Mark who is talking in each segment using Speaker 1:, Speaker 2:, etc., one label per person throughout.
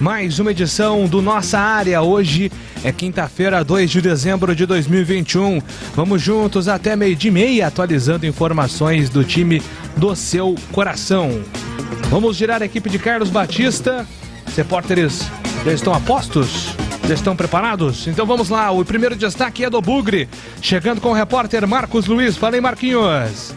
Speaker 1: mais uma edição do Nossa Área. Hoje é quinta-feira, 2 de dezembro de 2021. Vamos juntos até 12:30, atualizando informações do time do seu coração. Vamos girar a equipe de Carlos Batista. Os repórteres já estão a postos? Já estão preparados? Então vamos lá, o primeiro destaque é do Bugre, chegando com o repórter Marcos Luiz. Fala aí, Marquinhos.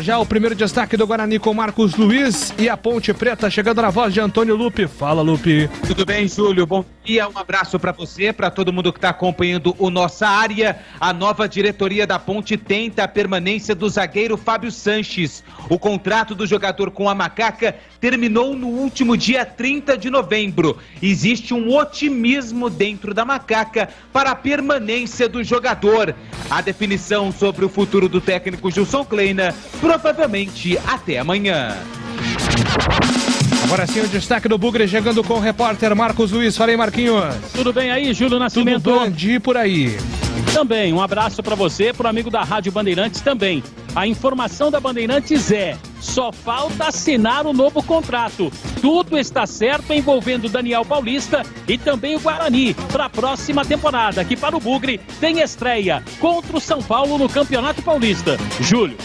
Speaker 1: Já o primeiro destaque do Guarani com Marcos Luiz e a Ponte Preta chegando na voz de Antônio Lupe. Fala, Lupe.
Speaker 2: Tudo bem, Júlio? Bom dia, um abraço para você, para todo mundo que está acompanhando o Nossa Área. A nova diretoria da Ponte tenta a permanência do zagueiro Fábio Sanches. O contrato do jogador com a Macaca terminou no último dia 30 de novembro. Existe um otimismo dentro da Macaca para a permanência do jogador. A definição sobre o futuro do técnico Gilson Kleina provavelmente até amanhã.
Speaker 1: Agora sim o destaque do Bugre chegando com o repórter Marcos Luiz. Fala aí, Marquinhos.
Speaker 3: Tudo bem aí, Júlio Nascimento?
Speaker 1: Tudo bem, por aí.
Speaker 3: Também, um abraço para você, pro amigo da Rádio Bandeirantes também. A informação da Bandeirantes é: só falta assinar o novo contrato. Tudo está certo envolvendo Daniel Paulista e também o Guarani para a próxima temporada, que para o Bugre tem estreia contra o São Paulo no Campeonato Paulista. Júlio.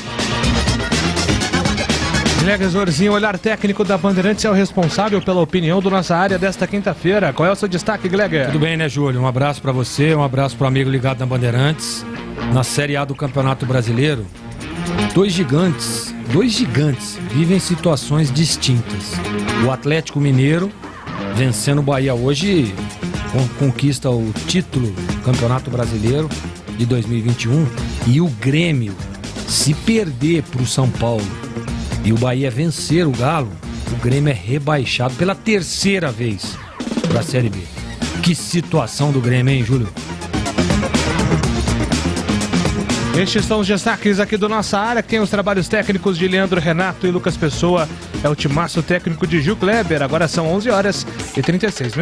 Speaker 1: Gleger Zorzinho, olhar técnico da Bandeirantes, é o responsável pela opinião do Nossa Área desta quinta-feira. Qual é o seu destaque, Gleger?
Speaker 4: Tudo bem, né, Júlio? Um abraço para você, um abraço para o amigo ligado na Bandeirantes. Na Série A do Campeonato Brasileiro, dois gigantes vivem situações distintas. O Atlético Mineiro, vencendo o Bahia hoje, conquista o título do Campeonato Brasileiro de 2021. E o Grêmio, se perder para o São Paulo e o Bahia vencer o Galo, o Grêmio é rebaixado pela terceira vez para a Série B. Que situação do Grêmio, hein, Júlio?
Speaker 1: Estes são os destaques aqui do Nossa Área, que tem os trabalhos técnicos de Leandro Renato e Lucas Pessoa. É o timaço técnico de Gil Kleber. Agora são 11h36.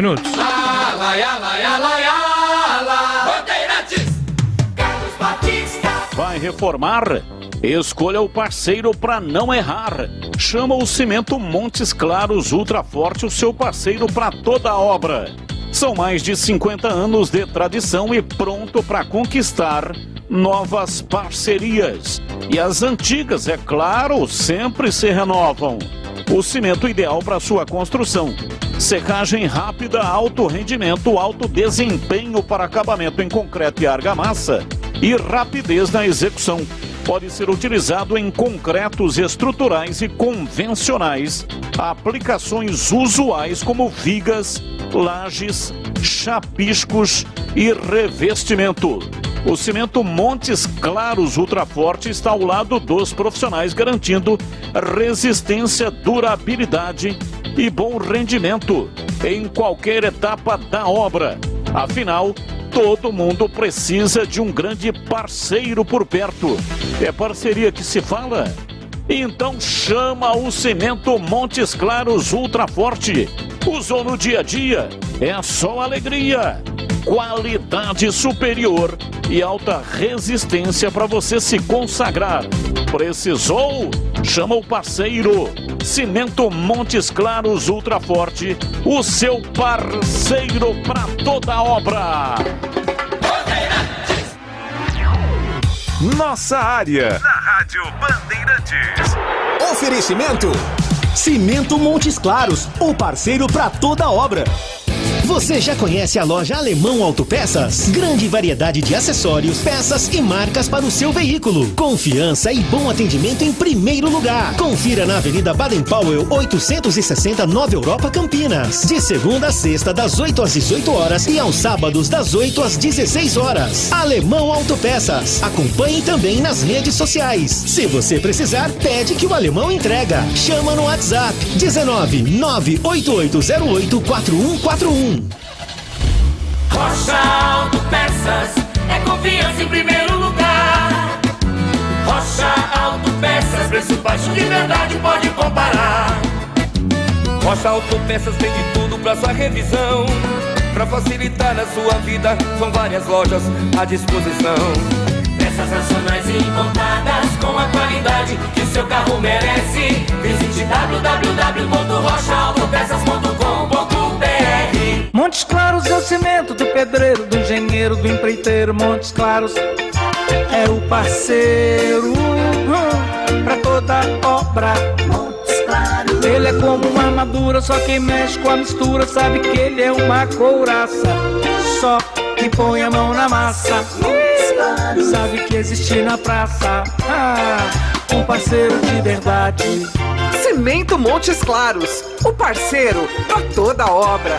Speaker 5: Vai reformar? Escolha o parceiro para não errar. Chama o Cimento Montes Claros Ultra Forte, o seu parceiro para toda a obra. São mais de 50 anos de tradição e pronto para conquistar novas parcerias. E as antigas, é claro, sempre se renovam. O cimento ideal para sua construção. Secagem rápida, alto rendimento, alto desempenho para acabamento em concreto e argamassa e rapidez na execução. Pode ser utilizado em concretos estruturais e convencionais, aplicações usuais como vigas, lajes, chapiscos e revestimento. O cimento Montes Claros Ultra Forte está ao lado dos profissionais, garantindo resistência, durabilidade e bom rendimento em qualquer etapa da obra. Afinal, todo mundo precisa de um grande parceiro por perto. É parceria que se fala? Então chama o Cimento Montes Claros Ultra Forte. Usou no dia a dia? É só alegria. Qualidade superior e alta resistência para você se consagrar. Precisou? Chama o parceiro. Cimento Montes Claros Ultra Forte, o seu parceiro para toda a obra.
Speaker 6: Nossa Área, na Rádio Bandeirantes.
Speaker 7: Oferecimento: Cimento Montes Claros, o parceiro para toda a obra. Você já conhece a loja Alemão Autopeças? Grande variedade de acessórios, peças e marcas para o seu veículo. Confiança e bom atendimento em primeiro lugar. Confira na Avenida Baden-Powell, 860, Nova Europa, Campinas. De segunda a sexta, das 8 às 18 horas e aos sábados, das 8 às 16 horas. Alemão Autopeças. Acompanhe também nas redes sociais. Se você precisar, pede que o Alemão entrega. Chama no WhatsApp 19 98808 4141.
Speaker 8: Rocha Autopeças é confiança em primeiro lugar. Rocha Autopeças, preço baixo de verdade, pode comparar. Rocha Autopeças tem de tudo pra sua revisão. Pra facilitar a sua vida, são várias lojas à disposição. Peças nacionais e importadas com a qualidade que seu carro merece. Visite www.rocha
Speaker 9: pedreiro, do engenheiro, do empreiteiro, Montes Claros é o parceiro pra toda obra. Montes Claros. Ele é como uma madura, só quem mexe com a mistura sabe que ele é uma couraça. Só quem põe a mão na massa sabe que existe na praça um parceiro de verdade.
Speaker 10: Cimento Montes Claros, o parceiro pra toda obra.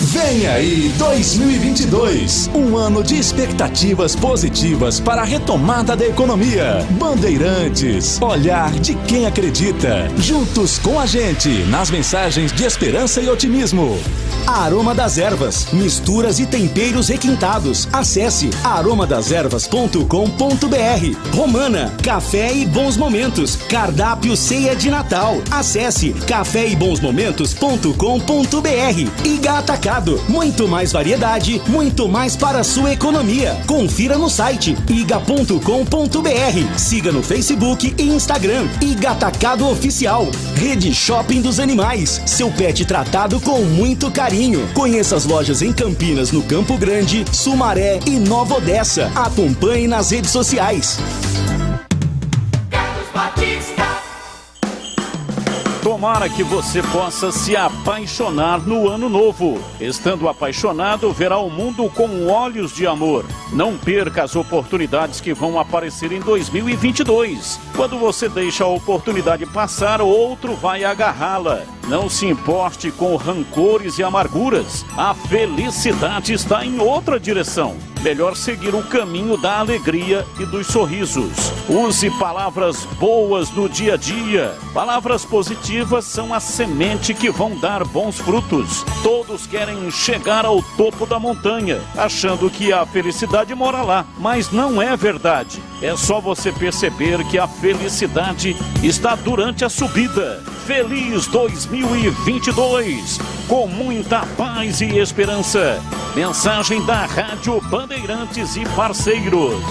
Speaker 11: Vem aí 2022, um ano de expectativas positivas para a retomada da economia. Bandeirantes, olhar de quem acredita. Juntos com a gente nas mensagens de esperança e otimismo. Aroma das Ervas, misturas e temperos requintados. Acesse aromadeservas.com.br. Romana, café e bons momentos. Cardápio ceia de Natal. Acesse caféebonsmomentos.com.br. Iga Atacado, muito mais variedade, muito mais para a sua economia. Confira no site iga.com.br. Siga no Facebook e Instagram. Iga Atacado Oficial. Rede Shopping dos Animais, seu pet tratado com muito carinho. Conheça as lojas em Campinas, no Campo Grande, Sumaré e Nova Odessa. Acompanhe nas redes sociais.
Speaker 5: Tomara que você possa se apaixonar no ano novo. Estando apaixonado, verá o mundo com olhos de amor. Não perca as oportunidades que vão aparecer em 2022. Quando você deixa a oportunidade passar, outro vai agarrá-la. Não se importe com rancores e amarguras. A felicidade está em outra direção. Melhor seguir o caminho da alegria e dos sorrisos. Use palavras boas no dia a dia. Palavras positivas são a semente que vão dar bons frutos. Todos querem chegar ao topo da montanha, achando que a felicidade mora lá, mas não é verdade. É só você perceber que a felicidade está durante a subida. Feliz 2022, com muita paz e esperança. Mensagem da Rádio Bandeirantes e parceiros.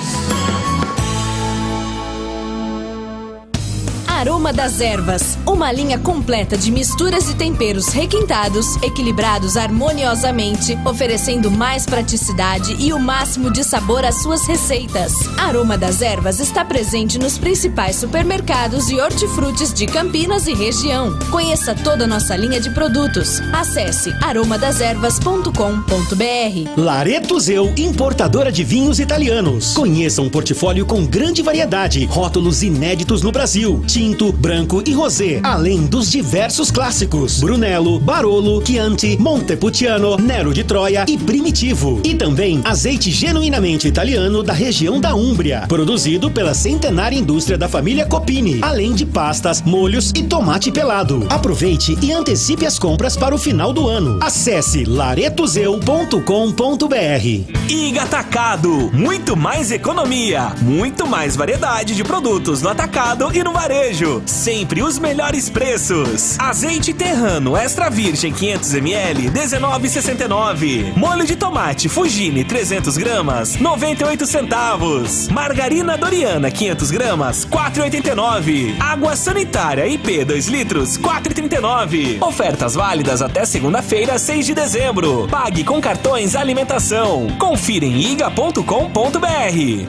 Speaker 12: Aroma das Ervas, uma linha completa de misturas e temperos requintados, equilibrados harmoniosamente, oferecendo mais praticidade e o máximo de sabor às suas receitas. Aroma das Ervas está presente nos principais supermercados e hortifrutis de Campinas e região. Conheça toda a nossa linha de produtos. Acesse aromadeservas.com.br.
Speaker 7: Lareto Zeu, importadora de vinhos italianos. Conheça um portfólio com grande variedade, rótulos inéditos no Brasil. Tinto, branco e rosé, além dos diversos clássicos Brunello, Barolo, Chianti, Montepulciano, Nero de Troia e Primitivo. E também azeite genuinamente italiano da região da Úmbria, produzido pela centenária indústria da família Copini, além de pastas, molhos e tomate pelado. Aproveite e antecipe as compras para o final do ano. Acesse laretozeu.com.br.
Speaker 13: Iga Atacado, muito mais economia, muito mais variedade de produtos no atacado e no varejo. Sempre os melhores preços. Azeite Terrano extra virgem 500 ml, 19,69. Molho de tomate Fugini 300 gramas, 98 centavos. Margarina Doriana 500 gramas, 4,89. Água sanitária IP 2 litros, 4,39. Ofertas válidas até segunda-feira, 6 de dezembro. Pague com cartões alimentação. Confira em iga.com.br.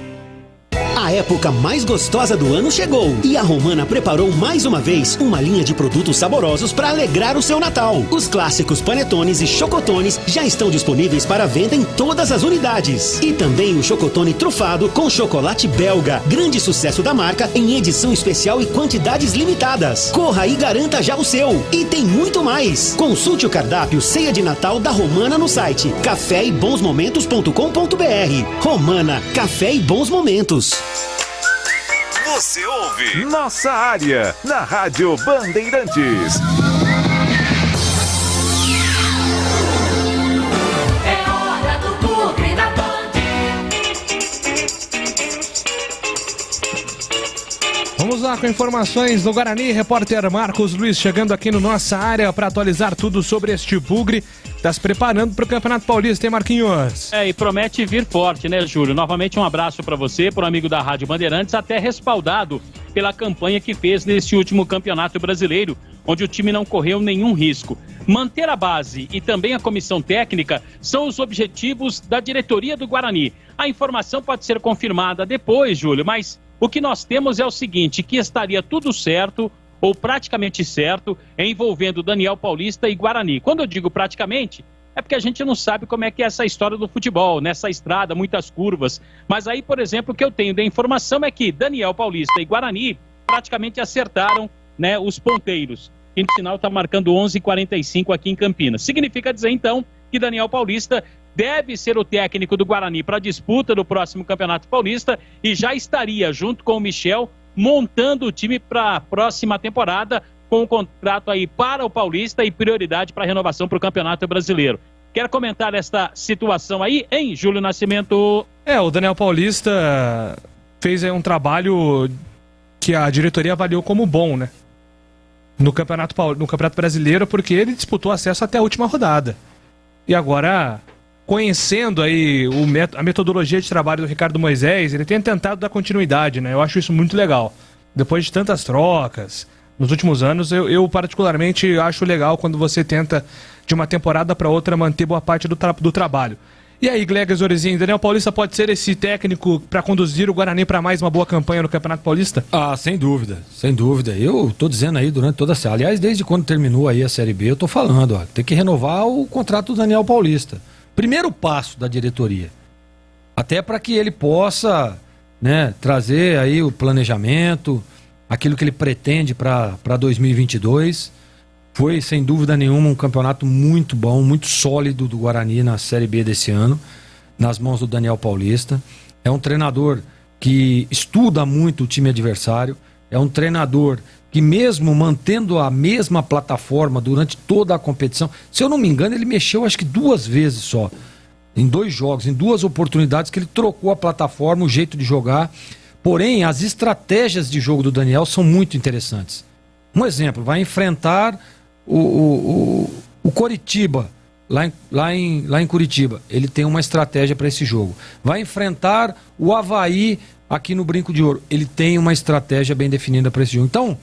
Speaker 7: A época mais gostosa do ano chegou e a Romana preparou mais uma vez uma linha de produtos saborosos para alegrar o seu Natal. Os clássicos panetones e chocotones já estão disponíveis para venda em todas as unidades. E também o chocotone trufado com chocolate belga, grande sucesso da marca em edição especial e quantidades limitadas. Corra e garanta já o seu. E tem muito mais. Consulte o cardápio Ceia de Natal da Romana no site caféebonsmomentos.com.br. Romana, café e bons momentos.
Speaker 6: Você ouve Nossa Área na Rádio Bandeirantes.
Speaker 8: É hora do Bugre da Band.
Speaker 1: Vamos lá com informações do Guarani. Repórter Marcos Luiz chegando aqui no Nossa Área para atualizar tudo sobre este bugre. Está se preparando para o Campeonato Paulista, hein, Marquinhos?
Speaker 3: E promete vir forte, né, Júlio? Novamente um abraço para você, para o amigo da Rádio Bandeirantes, até respaldado pela campanha que fez nesse último Campeonato Brasileiro. onde o time não correu nenhum risco. Manter a base e também a comissão técnica são os objetivos da diretoria do Guarani. A informação pode ser confirmada depois, Júlio, mas o que nós temos é o seguinte, que estaria tudo certo, ou praticamente certo, envolvendo Daniel Paulista e Guarani. Quando eu digo praticamente, é porque a gente não sabe como é que é essa história do futebol, nessa estrada, muitas curvas. Mas aí, por exemplo, o que eu tenho de informação é que Daniel Paulista e Guarani praticamente acertaram, né, os ponteiros. E no final está marcando 11h45 aqui em Campinas. Significa dizer, então, que Daniel Paulista deve ser o técnico do Guarani para a disputa do próximo Campeonato Paulista e já estaria, junto com o Michel, montando o time para a próxima temporada, com o contrato aí para o Paulista e prioridade para a renovação para o Campeonato Brasileiro. Quer comentar esta situação aí, hein, Júlio Nascimento?
Speaker 1: O Daniel Paulista fez aí um trabalho que a diretoria avaliou como bom, né? No Campeonato Brasileiro, porque ele disputou acesso até a última rodada. E agora, conhecendo aí a metodologia de trabalho do Ricardo Moisés, ele tem tentado dar continuidade, né? Eu acho isso muito legal. Depois de tantas trocas, nos últimos anos, eu particularmente acho legal quando você tenta, de uma temporada para outra, manter boa parte do trabalho. E aí, Glegas Orezinho, Daniel Paulista pode ser esse técnico para conduzir o Guarani para mais uma boa campanha no Campeonato Paulista?
Speaker 4: Sem dúvida, sem dúvida. Eu tô dizendo aí durante toda a série. Aliás, desde quando terminou aí a Série B, eu tô falando, tem que renovar o contrato do Daniel Paulista. Primeiro passo da diretoria. Até para que ele possa, né, trazer aí o planejamento, aquilo que ele pretende para 2022. Foi, sem dúvida nenhuma, um campeonato muito bom, muito sólido do Guarani na Série B desse ano, nas mãos do Daniel Paulista. É um treinador que estuda muito o time adversário, é um treinador que, mesmo mantendo a mesma plataforma durante toda a competição, se eu não me engano, ele mexeu acho que 2 vezes só, em 2 jogos, em 2 oportunidades que ele trocou a plataforma, o jeito de jogar. Porém, as estratégias de jogo do Daniel são muito interessantes. Um exemplo, vai enfrentar o Coritiba, lá em Curitiba. Ele tem uma estratégia para esse jogo. Vai enfrentar o Avaí aqui no Brinco de Ouro. Ele tem uma estratégia bem definida para esse jogo. Então,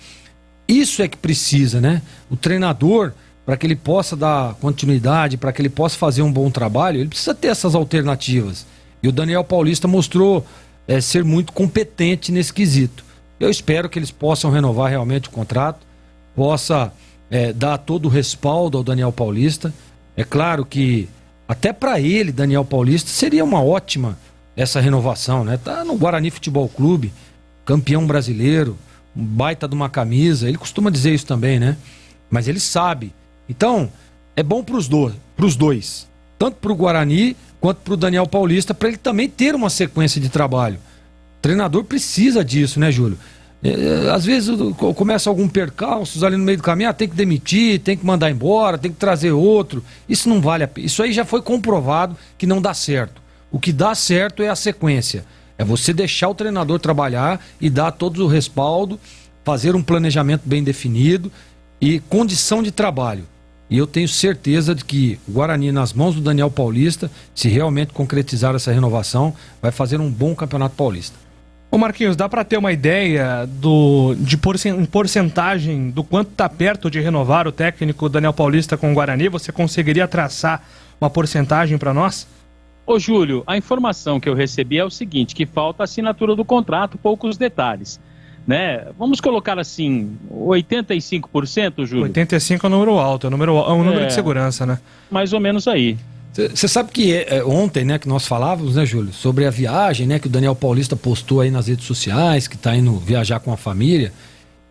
Speaker 4: isso é que precisa, né? O treinador, para que ele possa dar continuidade, para que ele possa fazer um bom trabalho, ele precisa ter essas alternativas. E o Daniel Paulista mostrou ser muito competente nesse quesito. Eu espero que eles possam renovar realmente o contrato, possa dar todo o respaldo ao Daniel Paulista. É claro que até para ele, Daniel Paulista, seria uma ótima essa renovação, né? Tá no Guarani Futebol Clube, campeão brasileiro, um baita de uma camisa, ele costuma dizer isso também, né? Mas ele sabe. Então, é bom para os dois, tanto para o Guarani quanto para o Daniel Paulista, para ele também ter uma sequência de trabalho. O treinador precisa disso, né, Júlio? Às vezes começa algum percalços ali no meio do caminho, tem que demitir, tem que mandar embora, tem que trazer outro. Isso não vale a pena. Isso aí já foi comprovado que não dá certo. O que dá certo é a sequência. É você deixar o treinador trabalhar e dar todo o respaldo, fazer um planejamento bem definido e condição de trabalho. E eu tenho certeza de que o Guarani, nas mãos do Daniel Paulista, se realmente concretizar essa renovação, vai fazer um bom Campeonato Paulista.
Speaker 1: Ô Marquinhos, dá para ter uma ideia de porcentagem do quanto está perto de renovar o técnico Daniel Paulista com o Guarani? Você conseguiria traçar uma porcentagem para nós?
Speaker 3: Ô Júlio, a informação que eu recebi é o seguinte, que falta a assinatura do contrato, poucos detalhes, né? Vamos colocar assim, 85%, Júlio?
Speaker 1: 85% é um número alto, é um número de segurança, né?
Speaker 3: Mais ou menos aí.
Speaker 4: Você sabe que ontem, né, que nós falávamos, né, Júlio, sobre a viagem, né, que o Daniel Paulista postou aí nas redes sociais, que tá indo viajar com a família.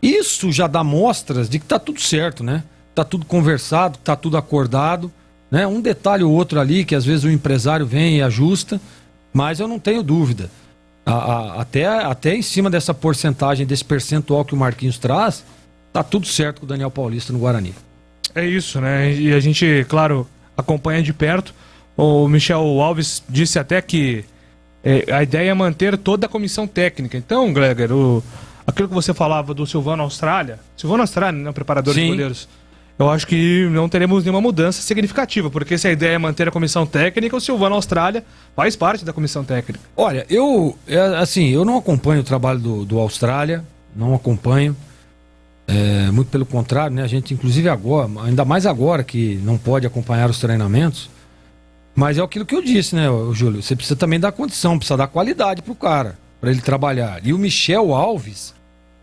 Speaker 4: Isso já dá mostras de que tá tudo certo, né? Tá tudo conversado, tá tudo acordado, né? Um detalhe ou outro ali que às vezes o empresário vem e ajusta, mas eu não tenho dúvida. Até em cima dessa porcentagem, desse percentual que o Marquinhos traz, tá tudo certo com o Daniel Paulista no Guarani.
Speaker 1: É isso, né? E a gente, claro, acompanha de perto. O Michel Alves disse até que a ideia é manter toda a comissão técnica. Então, Gleger, aquilo que você falava do Silvano Austrália, né, preparador de goleiros, eu acho que não teremos nenhuma mudança significativa, porque se a ideia é manter a comissão técnica, o Silvano Austrália faz parte da comissão técnica.
Speaker 4: Olha, eu não acompanho o trabalho do Austrália, não acompanho. Muito pelo contrário, né? A gente, inclusive agora, ainda mais agora que não pode acompanhar os treinamentos, mas é aquilo que eu disse, né, Júlio? Você precisa também dar condição, precisa dar qualidade pro cara, para ele trabalhar. E o Michel Alves,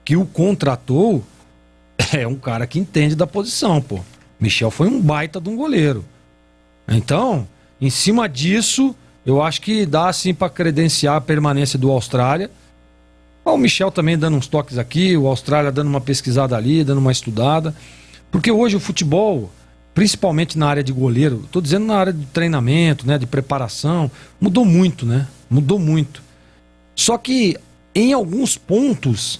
Speaker 4: que o contratou, é um cara que entende da posição, pô. Michel foi um baita de um goleiro. Então, em cima disso, eu acho que dá assim para credenciar a permanência do Austrália. O Michel também dando uns toques aqui, o Austrália dando uma pesquisada ali, dando uma estudada. Porque hoje o futebol, principalmente na área de goleiro, estou dizendo na área de treinamento, né, de preparação, mudou muito, né? Mudou muito. Só que em alguns pontos,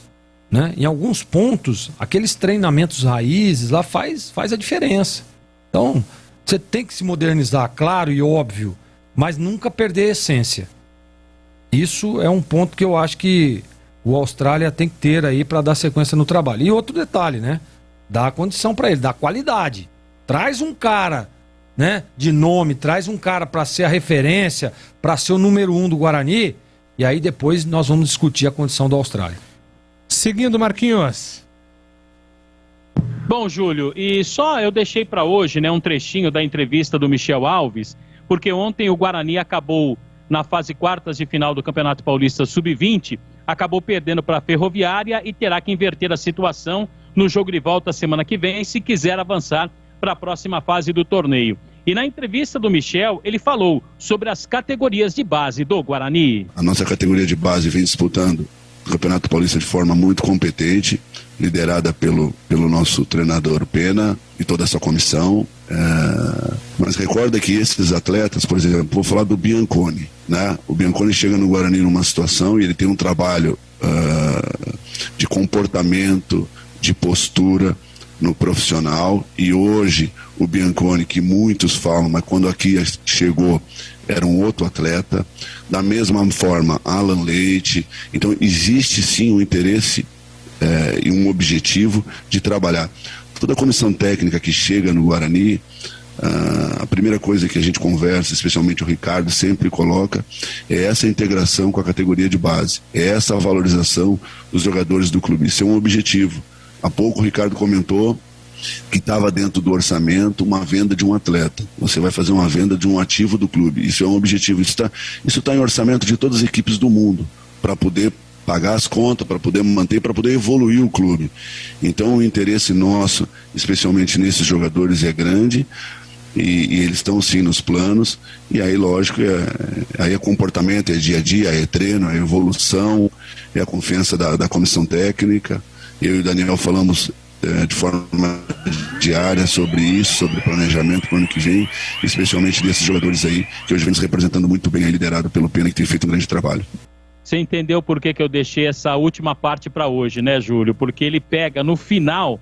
Speaker 4: né? Em alguns pontos, aqueles treinamentos raízes lá faz a diferença. Então, você tem que se modernizar, claro e óbvio, mas nunca perder a essência. Isso é um ponto que eu acho que o Austrália tem que ter aí para dar sequência no trabalho. E outro detalhe, né? Dá a condição para ele, dá qualidade. Traz um cara, né, de nome, traz um cara para ser a referência, para ser o número 1 do Guarani, e aí depois nós vamos discutir a condição da Austrália.
Speaker 1: Seguindo, Marquinhos.
Speaker 3: Bom, Júlio, e só eu deixei para hoje, né, um trechinho da entrevista do Michel Alves, porque ontem o Guarani acabou na fase quartas de final do Campeonato Paulista Sub-20, acabou perdendo para a Ferroviária e terá que inverter a situação no jogo de volta semana que vem, se quiser avançar para a próxima fase do torneio. E na entrevista do Michel, ele falou sobre as categorias de base do Guarani.
Speaker 14: A nossa categoria de base vem disputando o Campeonato Paulista de forma muito competente, liderada pelo nosso treinador Pena e toda essa comissão. Mas recorda que esses atletas, por exemplo, vou falar do Bianconi, né? O Bianconi chega no Guarani numa situação e ele tem um trabalho de comportamento, de postura no profissional, e hoje o Bianconi, que muitos falam, mas quando aqui chegou era um outro atleta, da mesma forma Alan Leite. Então existe sim um interesse e um objetivo de trabalhar. Toda a comissão técnica que chega no Guarani, a primeira coisa que a gente conversa, especialmente o Ricardo sempre coloca, é essa integração com a categoria de base, é essa valorização dos jogadores do clube. Isso é um objetivo. Há pouco o Ricardo comentou que estava dentro do orçamento uma venda de um atleta. Você vai fazer uma venda de um ativo do clube. Isso é um objetivo. Isso tá em orçamento de todas as equipes do mundo, para poder pagar as contas, para poder manter, para poder evoluir o clube. Então o interesse nosso, especialmente nesses jogadores, é grande, e eles estão sim nos planos. E aí, lógico, aí é comportamento, é dia a dia, é treino, é evolução, é a confiança da comissão técnica. Eu e o Daniel falamos de forma diária sobre isso, sobre planejamento para o ano que vem, especialmente desses jogadores aí, que hoje vem nos representando muito bem, liderado pelo Pena, que tem feito um grande trabalho.
Speaker 3: Você entendeu por que eu deixei essa última parte para hoje, né, Júlio? Porque ele pega no final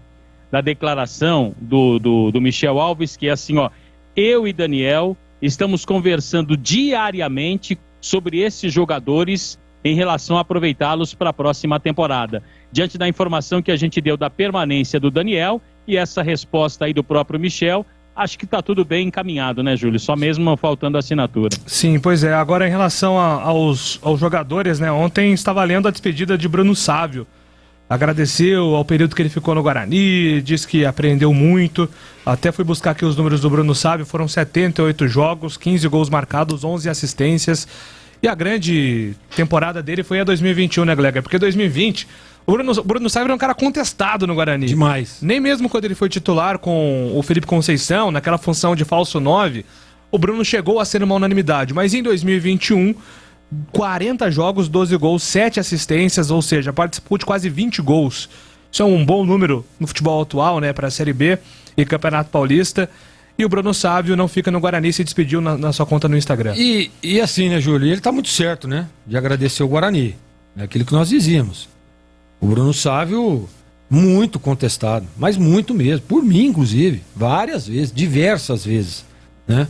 Speaker 3: da declaração do Michel Alves, que é assim, ó: eu e Daniel estamos conversando diariamente sobre esses jogadores em relação a aproveitá-los para a próxima temporada. Diante da informação que a gente deu da permanência do Daniel e essa resposta aí do próprio Michel, acho que está tudo bem encaminhado, né, Júlio? Só mesmo faltando a assinatura.
Speaker 1: Sim, pois é. Agora, em relação aos jogadores, né? Ontem estava lendo a despedida de Bruno Sávio. Agradeceu ao período que ele ficou no Guarani, disse que aprendeu muito. Até fui buscar aqui os números do Bruno Sávio. Foram 78 jogos, 15 gols marcados, 11 assistências. E a grande temporada dele foi a 2021, né, Glega? Porque 2020... O Bruno Sávio era um cara contestado no Guarani.
Speaker 4: Demais.
Speaker 1: Nem mesmo quando ele foi titular com o Felipe Conceição, naquela função de falso 9, o Bruno chegou a ser uma unanimidade. Mas em 2021, 40 jogos, 12 gols, 7 assistências, ou seja, participou de quase 20 gols. Isso é um bom número no futebol atual, né, para a Série B e Campeonato Paulista. E o Bruno Sávio não fica no Guarani, se despediu na sua conta no Instagram.
Speaker 4: E assim, né, Júlio? Ele tá muito certo, né, de agradecer o Guarani. É aquilo que nós dizíamos. O Bruno Sávio, muito contestado, mas muito mesmo, por mim inclusive, várias vezes, diversas vezes, né?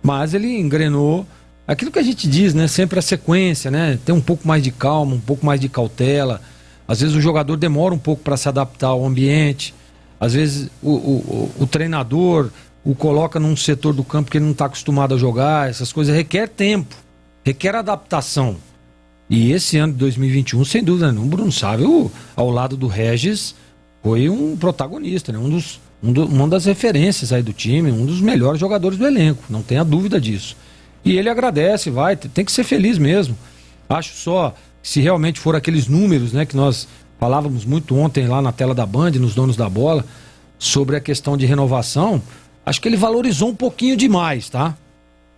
Speaker 4: Mas ele engrenou aquilo que a gente diz, né? Sempre a sequência, né? Ter um pouco mais de calma, um pouco mais de cautela. Às vezes o jogador demora um pouco para se adaptar ao ambiente, às vezes o treinador o coloca num setor do campo que ele não está acostumado a jogar, essas coisas requer tempo, requer adaptação. E esse ano de 2021, sem dúvida nenhuma, o Bruno Sávio, ao lado do Regis, foi um protagonista, né? Uma das referências aí do time, um dos melhores jogadores do elenco, não tenha dúvida disso. E ele agradece, tem que ser feliz mesmo. Acho só que se realmente for aqueles números, né, que nós falávamos muito ontem lá na tela da Band, nos donos da bola, sobre a questão de renovação, acho que ele valorizou um pouquinho demais, tá?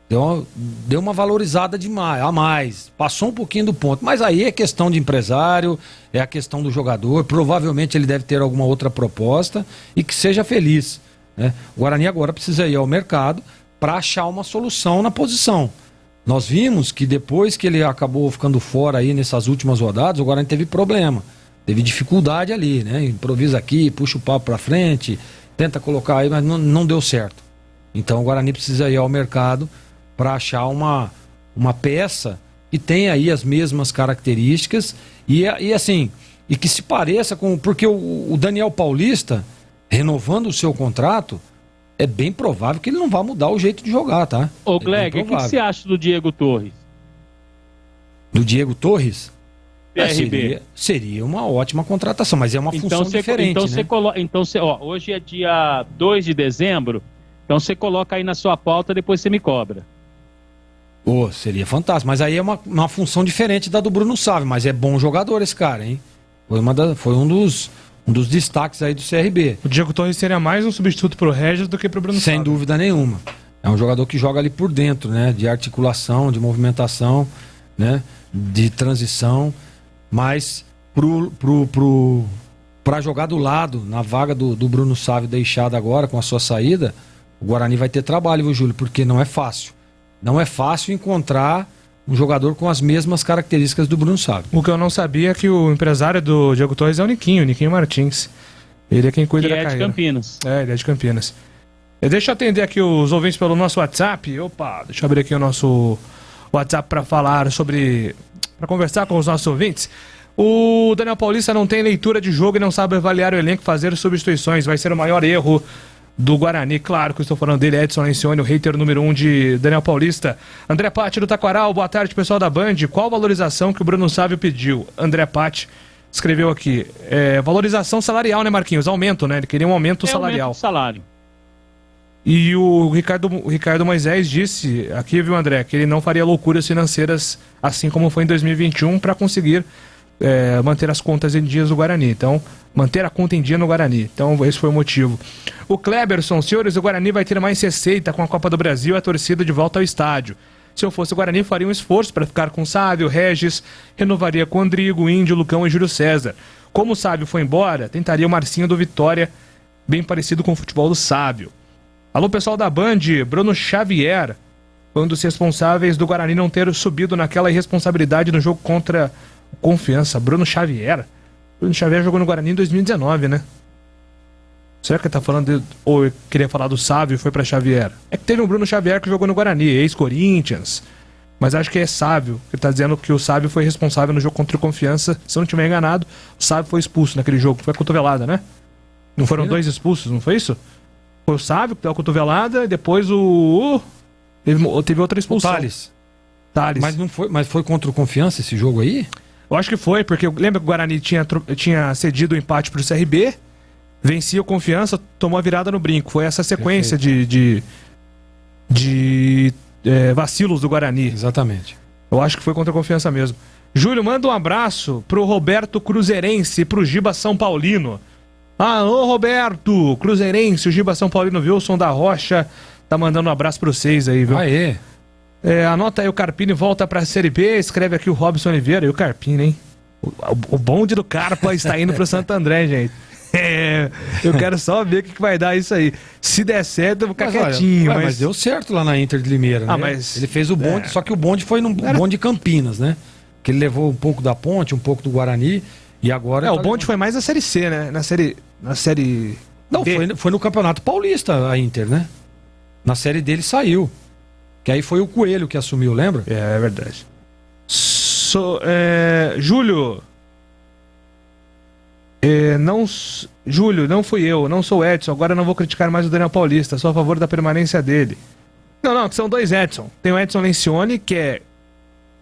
Speaker 4: Deu uma valorizada demais, a mais, passou um pouquinho do ponto, mas aí é questão de empresário, é a questão do jogador, provavelmente ele deve ter alguma outra proposta e que seja feliz, né? O Guarani agora precisa ir ao mercado para achar uma solução na posição. Nós vimos que depois que ele acabou ficando fora aí nessas últimas rodadas, o Guarani teve problema, teve dificuldade ali, né? Improvisa aqui, puxa o papo para frente, tenta colocar aí, mas não deu certo. Então o Guarani precisa ir ao mercado para achar uma peça que tenha aí as mesmas características e assim, e que se pareça com... Porque o Daniel Paulista, renovando o seu contrato, é bem provável que ele não vá mudar o jeito de jogar, tá?
Speaker 3: Ô, Gleg, o que você acha do Diego Torres?
Speaker 4: Do Diego Torres?
Speaker 3: CRB.
Speaker 4: Seria uma ótima contratação, mas é uma função diferente, né?
Speaker 3: Hoje é dia 2 de dezembro, então você coloca aí na sua pauta, depois você me cobra.
Speaker 4: Seria fantástico, mas aí é uma função diferente da do Bruno Sávio, mas é bom jogador esse cara, hein? Foi um dos destaques aí do CRB.
Speaker 1: O Diego Torres seria mais um substituto pro Regis do que pro Bruno Sávio.
Speaker 4: Sem dúvida nenhuma. É um jogador que joga ali por dentro, né? De articulação, de movimentação, né? De transição, mas pra jogar do lado, na vaga do Bruno Sávio deixado agora com a sua saída, o Guarani vai ter trabalho, viu, Júlio? Porque não é fácil. Não é fácil encontrar um jogador com as mesmas características do Bruno Sávio.
Speaker 1: O que eu não sabia é que o empresário do Diego Torres é o Niquinho Martins. Ele é quem cuida da carreira.
Speaker 3: Ele é de Campinas.
Speaker 1: Ele é de Campinas. Deixa eu atender aqui os ouvintes pelo nosso WhatsApp. Deixa eu abrir aqui o nosso WhatsApp para conversar com os nossos ouvintes. O Daniel Paulista não tem leitura de jogo e não sabe avaliar o elenco e fazer substituições. Vai ser o maior erro do Guarani. Claro que eu estou falando dele, Edson Lencioni, o hater número 1 de Daniel Paulista. André Patti do Taquaral, boa tarde, pessoal da Band. Qual valorização que o Bruno Sávio pediu? André Patti escreveu aqui. Valorização salarial, né, Marquinhos? Aumento, né? Ele queria um aumento salarial.
Speaker 3: Aumento do salário.
Speaker 1: E o Ricardo Moisés disse aqui, viu, André, que ele não faria loucuras financeiras assim como foi em 2021 para conseguir manter as contas em dias do Guarani. Então, manter a conta em dia no Guarani. Então, esse foi o motivo. O Kleberson, senhores, o Guarani vai ter mais receita com a Copa do Brasil e a torcida de volta ao estádio. Se eu fosse o Guarani, faria um esforço para ficar com o Sávio, Regis, renovaria com o Andrigo, Índio, Lucão e Júlio César. Como o Sávio foi embora, tentaria o Marcinho do Vitória, bem parecido com o futebol do Sávio. Alô, pessoal da Band, Bruno Xavier foi um dos responsáveis do Guarani não ter subido naquela irresponsabilidade no jogo contra Confiança. Bruno Xavier jogou no Guarani em 2019, né? Será que ele tá falando ou eu queria falar do Sávio e foi pra Xavier? É que teve um Bruno Xavier que jogou no Guarani, ex-Corinthians, mas acho que é Sávio. Ele tá dizendo que o Sávio foi responsável no jogo contra o Confiança. Se eu não estiver enganado, o Sávio foi expulso naquele jogo. Foi a cotovelada, né? Não foram dois expulsos, não foi isso? Foi o Sávio que deu a cotovelada e depois teve outra expulsão.
Speaker 4: Thales. Mas foi contra o Confiança esse jogo aí?
Speaker 1: Eu acho que foi, porque lembra que o Guarani tinha cedido o empate pro CRB, vencia o Confiança, tomou a virada no brinco. Foi essa sequência de vacilos do Guarani.
Speaker 4: Exatamente.
Speaker 1: Eu acho que foi contra a Confiança mesmo. Júlio, manda um abraço pro Roberto Cruzeirense e pro Giba São Paulino. Alô, Roberto Cruzeirense, o Giba São Paulino Wilson da Rocha tá mandando um abraço pra vocês aí, viu?
Speaker 4: Aê!
Speaker 1: Anota aí, o Carpini volta pra Série B, escreve aqui o Robson Oliveira e o Carpini, hein? O bonde do Carpa está indo pro Santo André, gente. Eu quero só ver o que vai dar isso aí. Se der certo, eu vou ficar quietinho.
Speaker 4: Mas deu certo lá na Inter de Limeira, né?
Speaker 1: Mas
Speaker 4: ele fez o bonde, só que o bonde foi no bonde de Campinas, né? Que ele levou um pouco da Ponte, um pouco do Guarani e agora...
Speaker 1: o bonde foi mais na Série C, né? Na série...
Speaker 4: Não, foi no Campeonato Paulista a Inter, né? Na série dele saiu. Que aí foi o Coelho que assumiu, lembra?
Speaker 1: É verdade. Júlio... Júlio, não fui eu, não sou o Edson. Agora não vou criticar mais o Daniel Paulista. Sou a favor da permanência dele. Não, que são dois Edson. Tem o Edson Lencioni, que é